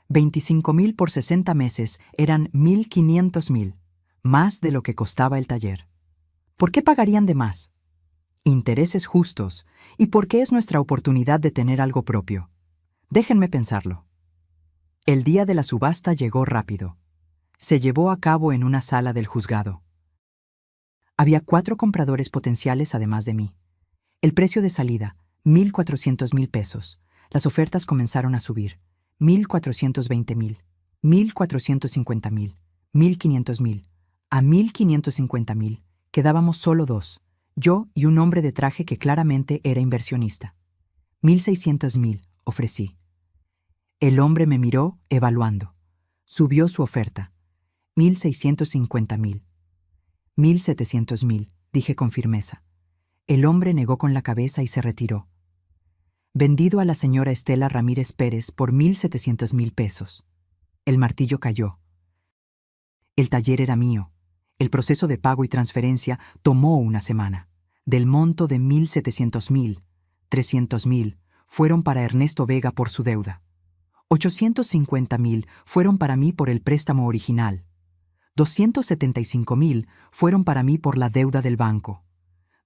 25,000 por 60 meses eran 1,500,000, más de lo que costaba el taller. ¿Por qué pagarían de más? Intereses justos, y porque es nuestra oportunidad de tener algo propio. Déjenme pensarlo. El día de la subasta llegó rápido. Se llevó a cabo en una sala del juzgado. Había 4 compradores potenciales además de mí. El precio de salida, 1,400,000 pesos. Las ofertas comenzaron a subir. 1,420,000, 1,450,000, 1,500,000. A 1,550,000 quedábamos solo 2, yo y un hombre de traje que claramente era inversionista. 1,600,000, ofrecí. El hombre me miró, evaluando. Subió su oferta. 1,650,000. 1,700,000, dije con firmeza. El hombre negó con la cabeza y se retiró. Vendido a la señora Estela Ramírez Pérez por 1,700,000 pesos. El martillo cayó. El taller era mío. El proceso de pago y transferencia tomó una semana. Del monto de 1,700,000, 300,000 fueron para Ernesto Vega por su deuda. 850,000 fueron para mí por el préstamo original. 275,000 fueron para mí por la deuda del banco.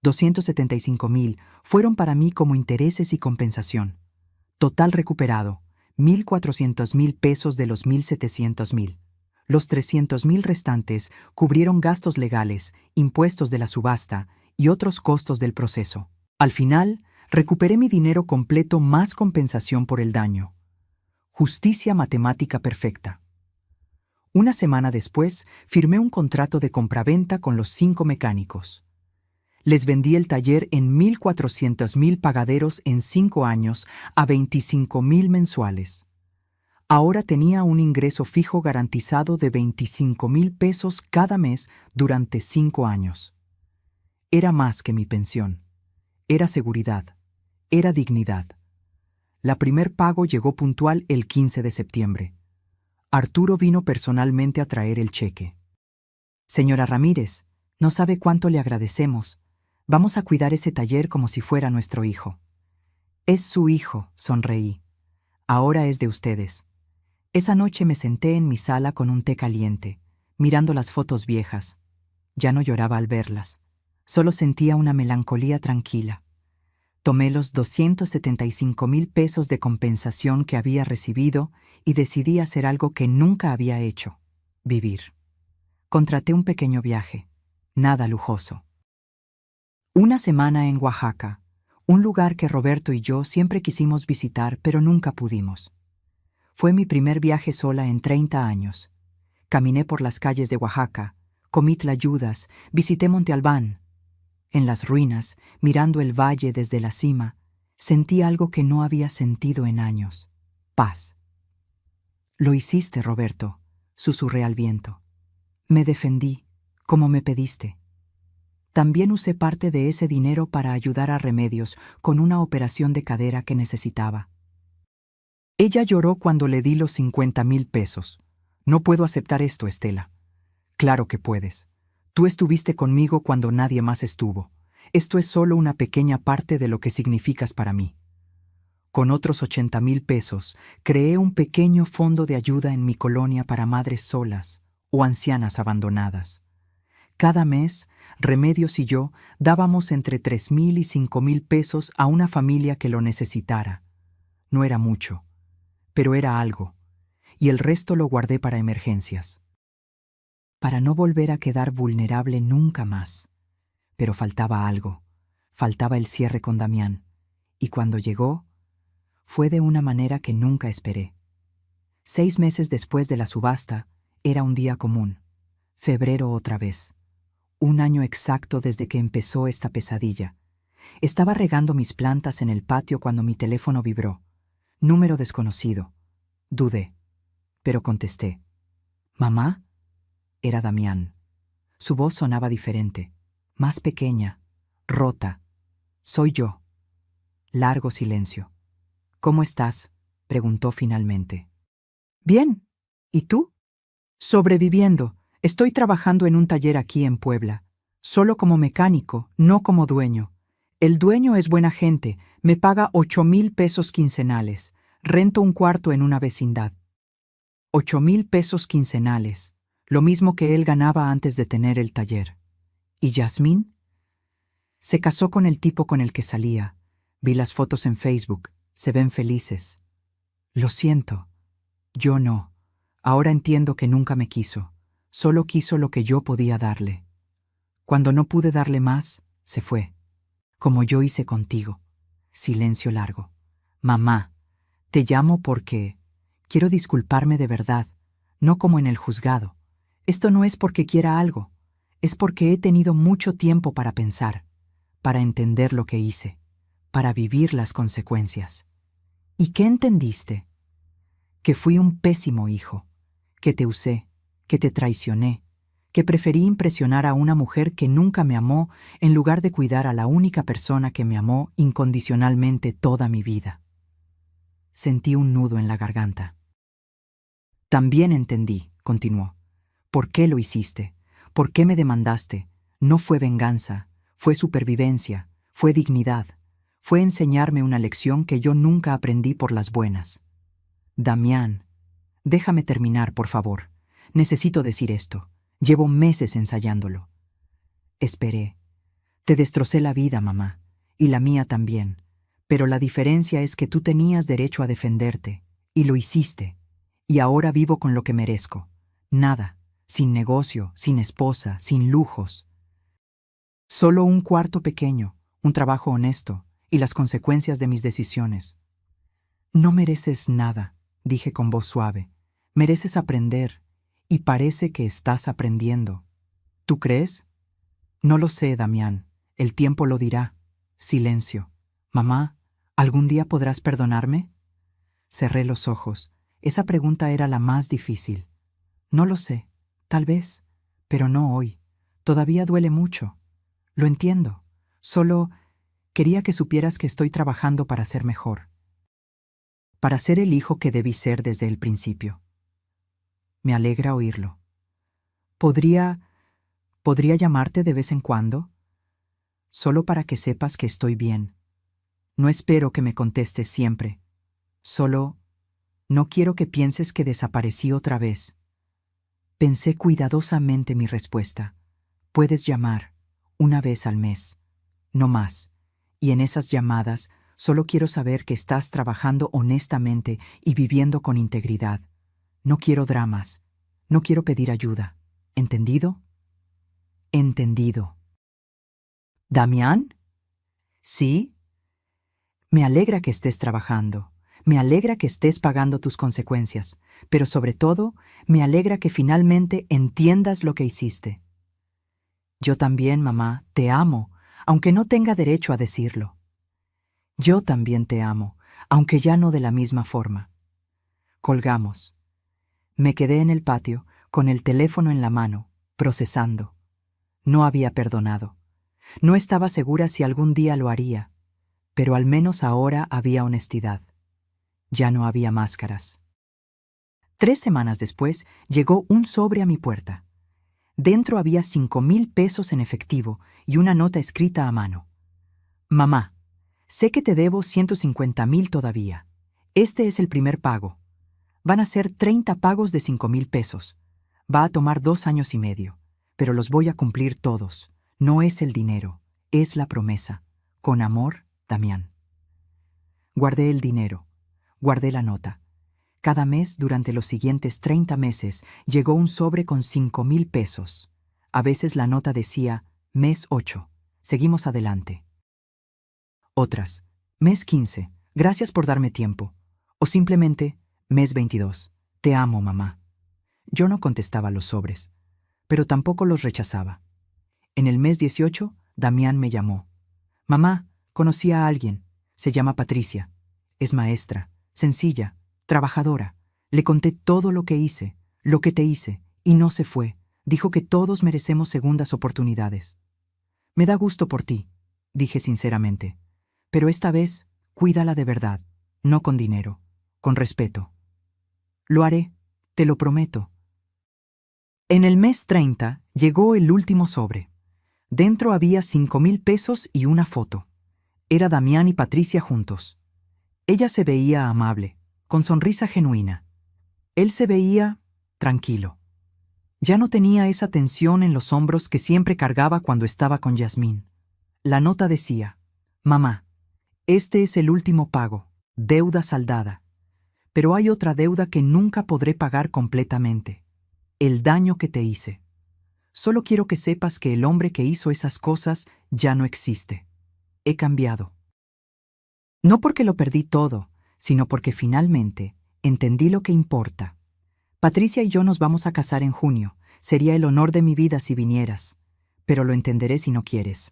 275,000 fueron para mí como intereses y compensación. Total recuperado, 1,400,000 pesos de los 1,700,000. Los 300,000 restantes cubrieron gastos legales, impuestos de la subasta y otros costos del proceso. Al final, recuperé mi dinero completo más compensación por el daño. Justicia matemática perfecta. Una semana después, firmé un contrato de compraventa con los 5 mecánicos. Les vendí el taller en 1,400,000 pagaderos en 5 años a 25,000 mensuales. Ahora tenía un ingreso fijo garantizado de 25,000 pesos cada mes durante 5 años. Era más que mi pensión. Era seguridad. Era dignidad. La primer pago llegó puntual el 15 de septiembre. Arturo vino personalmente a traer el cheque. Señora Ramírez, no sabe cuánto le agradecemos. Vamos a cuidar ese taller como si fuera nuestro hijo. Es su hijo, sonreí. Ahora es de ustedes. Esa noche me senté en mi sala con un té caliente, mirando las fotos viejas. Ya no lloraba al verlas. Solo sentía una melancolía tranquila. Tomé los 275,000 pesos de compensación que había recibido y decidí hacer algo que nunca había hecho: vivir. Contraté un pequeño viaje, nada lujoso. Una semana en Oaxaca, un lugar que Roberto y yo siempre quisimos visitar, pero nunca pudimos. Fue mi primer viaje sola en 30 años. Caminé por las calles de Oaxaca, comí tlayudas, visité Monte Albán. En las ruinas, mirando el valle desde la cima, sentí algo que no había sentido en años: paz. Lo hiciste, Roberto, susurré al viento. Me defendí, como me pediste. También usé parte de ese dinero para ayudar a Remedios con una operación de cadera que necesitaba. Ella lloró cuando le di los 50,000 pesos. No puedo aceptar esto, Estela. Claro que puedes. Tú estuviste conmigo cuando nadie más estuvo. Esto es solo una pequeña parte de lo que significas para mí. Con otros 80,000 pesos, creé un pequeño fondo de ayuda en mi colonia para madres solas o ancianas abandonadas. Cada mes, Remedios y yo dábamos entre 3,000 y 5,000 pesos a una familia que lo necesitara. No era mucho, pero era algo, y el resto lo guardé para emergencias. Para no volver a quedar vulnerable nunca más. Pero faltaba algo, faltaba el cierre con Damián, y cuando llegó, fue de una manera que nunca esperé. 6 meses después de la subasta, era un día común, febrero otra vez. 1 año exacto desde que empezó esta pesadilla. Estaba regando mis plantas en el patio cuando mi teléfono vibró. Número desconocido. Dudé, pero contesté. ¿Mamá? Era Damián. Su voz sonaba diferente, más pequeña, rota. Soy yo. Largo silencio. ¿Cómo estás?, preguntó finalmente. Bien. ¿Y tú? Sobreviviendo. Estoy trabajando en un taller aquí en Puebla. Solo como mecánico, no como dueño. El dueño es buena gente, me paga 8,000 pesos quincenales. Rento un cuarto en una vecindad. 8,000 pesos quincenales, lo mismo que él ganaba antes de tener el taller. ¿Y Yasmín? Se casó con el tipo con el que salía. Vi las fotos en Facebook. Se ven felices. Lo siento. Yo no. Ahora entiendo que nunca me quiso. Solo quiso lo que yo podía darle. Cuando no pude darle más, se fue. Como yo hice contigo. Silencio largo. Mamá, te llamo porque quiero disculparme de verdad, no como en el juzgado. Esto no es porque quiera algo, es porque he tenido mucho tiempo para pensar, para entender lo que hice, para vivir las consecuencias. ¿Y qué entendiste? Que fui un pésimo hijo, que te usé, que te traicioné, que preferí impresionar a una mujer que nunca me amó en lugar de cuidar a la única persona que me amó incondicionalmente toda mi vida. Sentí un nudo en la garganta. También entendí, continuó, por qué lo hiciste, por qué me demandaste. No fue venganza, fue supervivencia, fue dignidad, fue enseñarme una lección que yo nunca aprendí por las buenas. Damián, déjame terminar, por favor. Necesito decir esto. Llevo meses ensayándolo. Esperé. Te destrocé la vida, mamá, y la mía también. Pero la diferencia es que tú tenías derecho a defenderte, y lo hiciste. Y ahora vivo con lo que merezco. Nada, sin negocio, sin esposa, sin lujos. Solo un cuarto pequeño, un trabajo honesto, y las consecuencias de mis decisiones. No mereces nada, dije con voz suave. Mereces aprender, y parece que estás aprendiendo. ¿Tú crees? No lo sé, Damián. El tiempo lo dirá. Silencio. Mamá, ¿algún día podrás perdonarme? Cerré los ojos. Esa pregunta era la más difícil. No lo sé. Tal vez. Pero no hoy. Todavía duele mucho. Lo entiendo. Solo quería que supieras que estoy trabajando para ser mejor. Para ser el hijo que debí ser desde el principio. Me alegra oírlo. ¿Podría llamarte de vez en cuando? Solo para que sepas que estoy bien. No espero que me contestes siempre. Solo no quiero que pienses que desaparecí otra vez. Pensé cuidadosamente mi respuesta. Puedes llamar, una vez al mes, no más. Y en esas llamadas solo quiero saber que estás trabajando honestamente y viviendo con integridad. No quiero dramas. No quiero pedir ayuda. ¿Entendido? Entendido. ¿Damián? ¿Sí? Me alegra que estés trabajando. Me alegra que estés pagando tus consecuencias. Pero sobre todo, me alegra que finalmente entiendas lo que hiciste. Yo también, mamá, te amo, aunque no tenga derecho a decirlo. Yo también te amo, aunque ya no de la misma forma. Colgamos. Me quedé en el patio, con el teléfono en la mano, procesando. No había perdonado. No estaba segura si algún día lo haría, pero al menos ahora había honestidad. Ya no había máscaras. 3 semanas después, llegó un sobre a mi puerta. Dentro había 5,000 pesos en efectivo y una nota escrita a mano. Mamá, sé que te debo 150,000 todavía. Este es el primer pago. Van a ser 30 pagos de 5,000 pesos. Va a tomar 2 años y medio, pero los voy a cumplir todos. No es el dinero, es la promesa. Con amor, Damián. Guardé el dinero, guardé la nota. Cada mes, durante los siguientes 30 meses, llegó un sobre con 5,000 pesos. A veces la nota decía, mes 8, seguimos adelante. Otras, mes 15, gracias por darme tiempo. O simplemente, mes 22, te amo, mamá. Yo no contestaba los sobres, pero tampoco los rechazaba. En el mes 18, Damián me llamó. Mamá, conocí a alguien. Se llama Patricia. Es maestra, sencilla, trabajadora. Le conté todo lo que hice, lo que te hice, y no se fue. Dijo que todos merecemos segundas oportunidades. Me da gusto por ti, dije sinceramente. Pero esta vez, cuídala de verdad, no con dinero, con respeto. Lo haré, te lo prometo. En el mes 30 llegó el último sobre. Dentro había 5,000 pesos y una foto. Era Damián y Patricia juntos. Ella se veía amable, con sonrisa genuina. Él se veía tranquilo. Ya no tenía esa tensión en los hombros que siempre cargaba cuando estaba con Yasmín. La nota decía: «Mamá, este es el último pago, deuda saldada. Pero hay otra deuda que nunca podré pagar completamente. El daño que te hice. Solo quiero que sepas que el hombre que hizo esas cosas ya no existe. He cambiado. No porque lo perdí todo, sino porque finalmente entendí lo que importa. Patricia y yo nos vamos a casar en junio. Sería el honor de mi vida si vinieras. Pero lo entenderé si no quieres.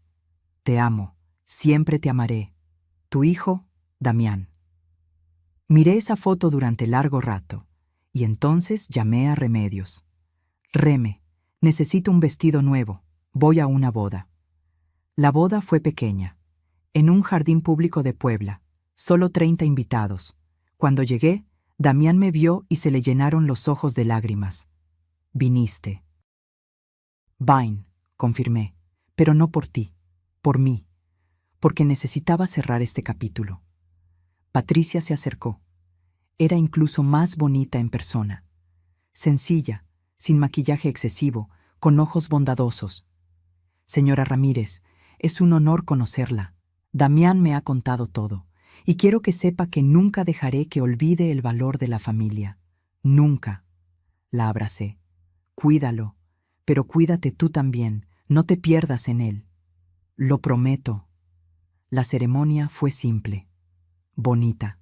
Te amo. Siempre te amaré. Tu hijo, Damián». Miré esa foto durante largo rato, y entonces llamé a Remedios. «Reme, necesito un vestido nuevo. Voy a una boda». La boda fue pequeña, en un jardín público de Puebla, solo 30 invitados. Cuando llegué, Damián me vio y se le llenaron los ojos de lágrimas. «Viniste». «Vain», confirmé, «pero no por ti, por mí, porque necesitaba cerrar este capítulo». Patricia se acercó. Era incluso más bonita en persona. Sencilla, sin maquillaje excesivo, con ojos bondadosos. «Señora Ramírez, es un honor conocerla. Damián me ha contado todo, y quiero que sepa que nunca dejaré que olvide el valor de la familia. Nunca». La abracé. «Cuídalo, pero cuídate tú también, no te pierdas en él». «Lo prometo». La ceremonia fue simple, bonita.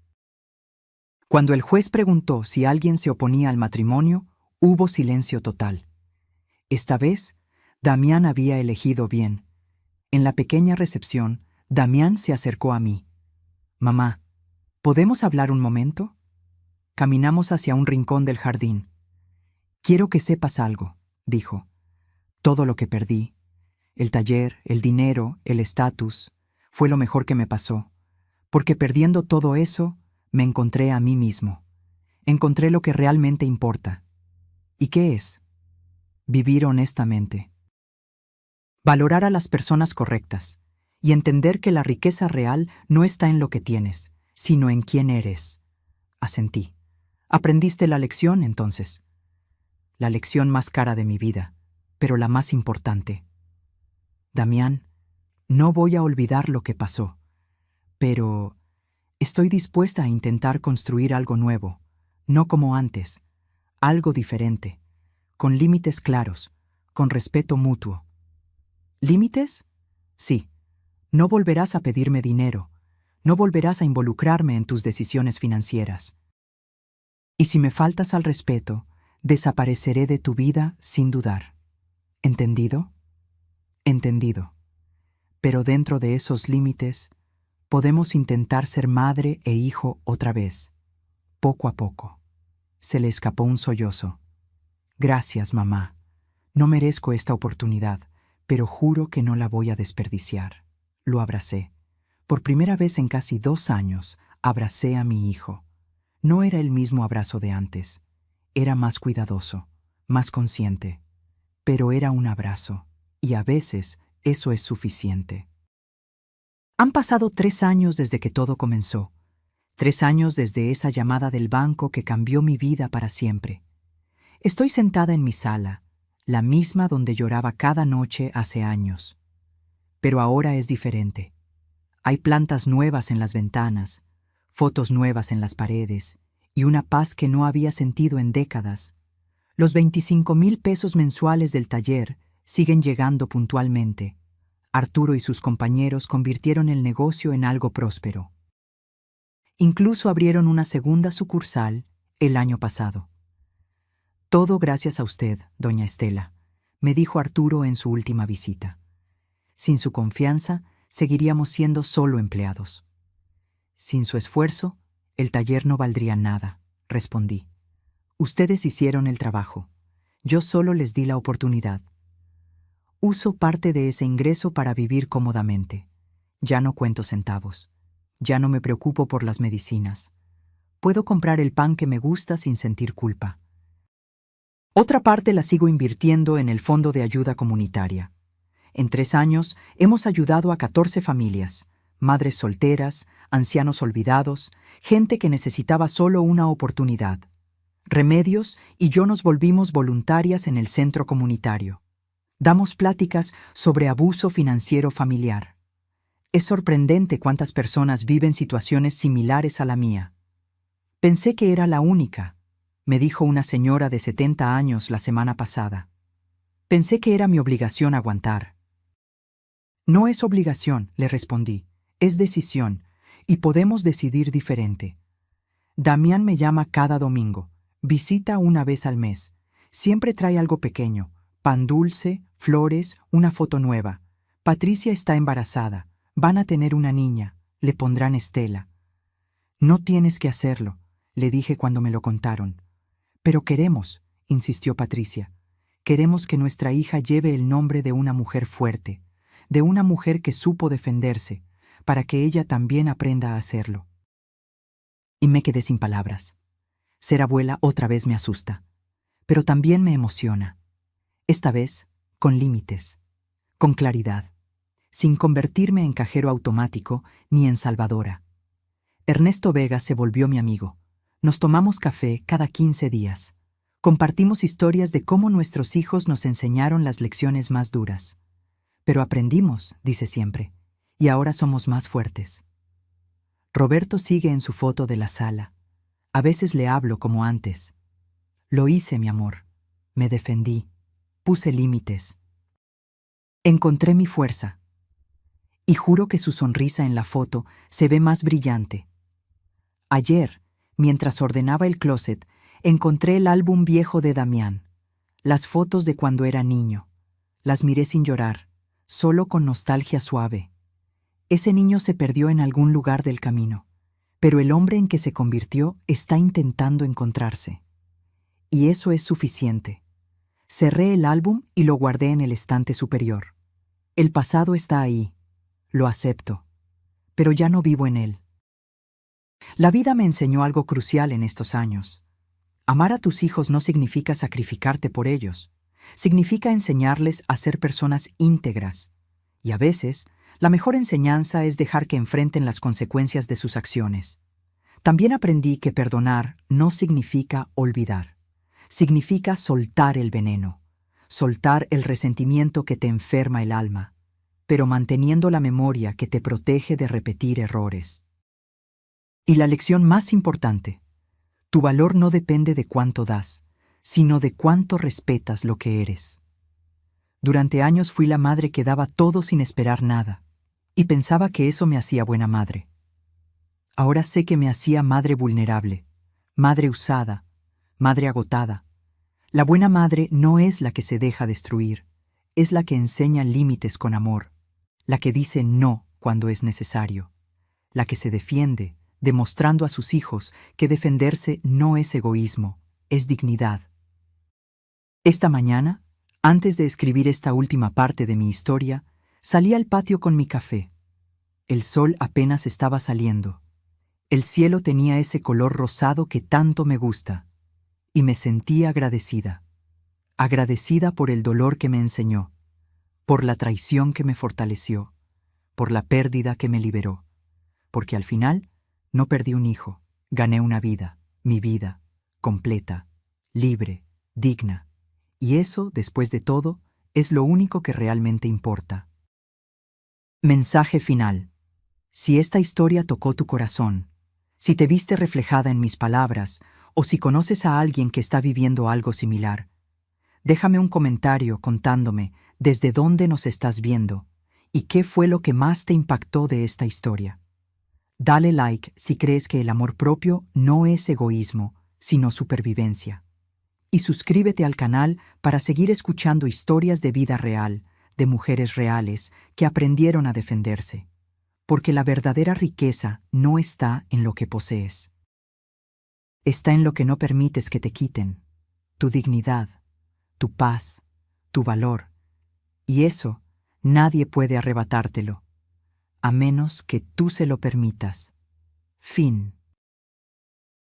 Cuando el juez preguntó si alguien se oponía al matrimonio, hubo silencio total. Esta vez, Damián había elegido bien. En la pequeña recepción, Damián se acercó a mí. «Mamá, ¿podemos hablar un momento?» Caminamos hacia un rincón del jardín. «Quiero que sepas algo», dijo. «Todo lo que perdí, el taller, el dinero, el estatus, fue lo mejor que me pasó. Porque perdiendo todo eso, me encontré a mí mismo. Encontré lo que realmente importa. ¿Y qué es? Vivir honestamente. Valorar a las personas correctas y entender que la riqueza real no está en lo que tienes, sino en quién eres». Asentí. «¿Aprendiste la lección, entonces?» «La lección más cara de mi vida, pero la más importante». «Damián, no voy a olvidar lo que pasó, pero estoy dispuesta a intentar construir algo nuevo, no como antes, algo diferente, con límites claros, con respeto mutuo». «¿Límites?» «Sí. No volverás a pedirme dinero, no volverás a involucrarme en tus decisiones financieras. Y si me faltas al respeto, desapareceré de tu vida sin dudar. ¿Entendido?» «Entendido. Pero dentro de esos límites, podemos intentar ser madre e hijo otra vez, poco a poco». Se le escapó un sollozo. «Gracias, mamá. No merezco esta oportunidad, pero juro que no la voy a desperdiciar». Lo abracé. Por primera vez en casi 2 años, abracé a mi hijo. No era el mismo abrazo de antes. Era más cuidadoso, más consciente. Pero era un abrazo, y a veces eso es suficiente. Han pasado 3 años desde que todo comenzó. 3 años desde esa llamada del banco que cambió mi vida para siempre. Estoy sentada en mi sala, la misma donde lloraba cada noche hace años. Pero ahora es diferente. Hay plantas nuevas en las ventanas, fotos nuevas en las paredes, y una paz que no había sentido en décadas. Los 25,000 pesos mensuales del taller siguen llegando puntualmente. Arturo y sus compañeros convirtieron el negocio en algo próspero. Incluso abrieron una segunda sucursal el año pasado. «Todo gracias a usted, doña Estela», me dijo Arturo en su última visita. «Sin su confianza, seguiríamos siendo solo empleados». «Sin su esfuerzo, el taller no valdría nada», respondí. «Ustedes hicieron el trabajo. Yo solo les di la oportunidad. Uso parte de ese ingreso para vivir cómodamente. Ya no cuento centavos. Ya no me preocupo por las medicinas. Puedo comprar el pan que me gusta sin sentir culpa. Otra parte la sigo invirtiendo en el Fondo de Ayuda Comunitaria. En 3 años hemos ayudado a 14 familias, madres solteras, ancianos olvidados, gente que necesitaba solo una oportunidad. Remedios y yo nos volvimos voluntarias en el centro comunitario. Damos pláticas sobre abuso financiero familiar. Es sorprendente cuántas personas viven situaciones similares a la mía. Pensé que era la única, me dijo una señora de 70 años la semana pasada. Pensé que era mi obligación aguantar. No es obligación, le respondí, es decisión, y podemos decidir diferente. Damián me llama cada domingo, visita una vez al mes. Siempre trae algo pequeño, pan dulce, flores, una foto nueva. Patricia está embarazada, van a tener una niña, le pondrán Estela. No tienes que hacerlo, le dije cuando me lo contaron. Pero queremos, insistió Patricia, queremos que nuestra hija lleve el nombre de una mujer fuerte, de una mujer que supo defenderse, para que ella también aprenda a hacerlo. Y me quedé sin palabras. Ser abuela otra vez me asusta, pero también me emociona. Esta vez, con límites, con claridad, sin convertirme en cajero automático ni en salvadora. Ernesto Vega se volvió mi amigo. Nos tomamos café cada 15 días. Compartimos historias de cómo nuestros hijos nos enseñaron las lecciones más duras. Pero aprendimos, dice siempre, y ahora somos más fuertes. Roberto sigue en su foto de la sala. A veces le hablo como antes. Lo hice, mi amor. Me defendí. Puse límites. Encontré mi fuerza. Y juro que su sonrisa en la foto se ve más brillante. Ayer, mientras ordenaba el closet, encontré el álbum viejo de Damián, las fotos de cuando era niño. Las miré sin llorar, solo con nostalgia suave. Ese niño se perdió en algún lugar del camino, pero el hombre en que se convirtió está intentando encontrarse. Y eso es suficiente. Cerré el álbum y lo guardé en el estante superior. El pasado está ahí, lo acepto, pero ya no vivo en él. La vida me enseñó algo crucial en estos años. Amar a tus hijos no significa sacrificarte por ellos. Significa enseñarles a ser personas íntegras. Y a veces, la mejor enseñanza es dejar que enfrenten las consecuencias de sus acciones. También aprendí que perdonar no significa olvidar. Significa soltar el veneno, soltar el resentimiento que te enferma el alma, pero manteniendo la memoria que te protege de repetir errores. Y la lección más importante: tu valor no depende de cuánto das, sino de cuánto respetas lo que eres. Durante años fui la madre que daba todo sin esperar nada, y pensaba que eso me hacía buena madre. Ahora sé que me hacía madre vulnerable, madre usada, madre agotada. La buena madre no es la que se deja destruir, es la que enseña límites con amor, la que dice no cuando es necesario, la que se defiende, demostrando a sus hijos que defenderse no es egoísmo, es dignidad. Esta mañana, antes de escribir esta última parte de mi historia, salí al patio con mi café. El sol apenas estaba saliendo. El cielo tenía ese color rosado que tanto me gusta, y me sentí agradecida. Agradecida por el dolor que me enseñó, por la traición que me fortaleció, por la pérdida que me liberó, porque al final no perdí un hijo, gané una vida, mi vida, completa, libre, digna. Y eso, después de todo, es lo único que realmente importa. Mensaje final. Si esta historia tocó tu corazón, si te viste reflejada en mis palabras, o si conoces a alguien que está viviendo algo similar, déjame un comentario contándome desde dónde nos estás viendo y qué fue lo que más te impactó de esta historia. Dale like si crees que el amor propio no es egoísmo, sino supervivencia. Y suscríbete al canal para seguir escuchando historias de vida real, de mujeres reales que aprendieron a defenderse. Porque la verdadera riqueza no está en lo que posees. Está en lo que no permites que te quiten, tu dignidad, tu paz, tu valor. Y eso nadie puede arrebatártelo, a menos que tú se lo permitas. Fin.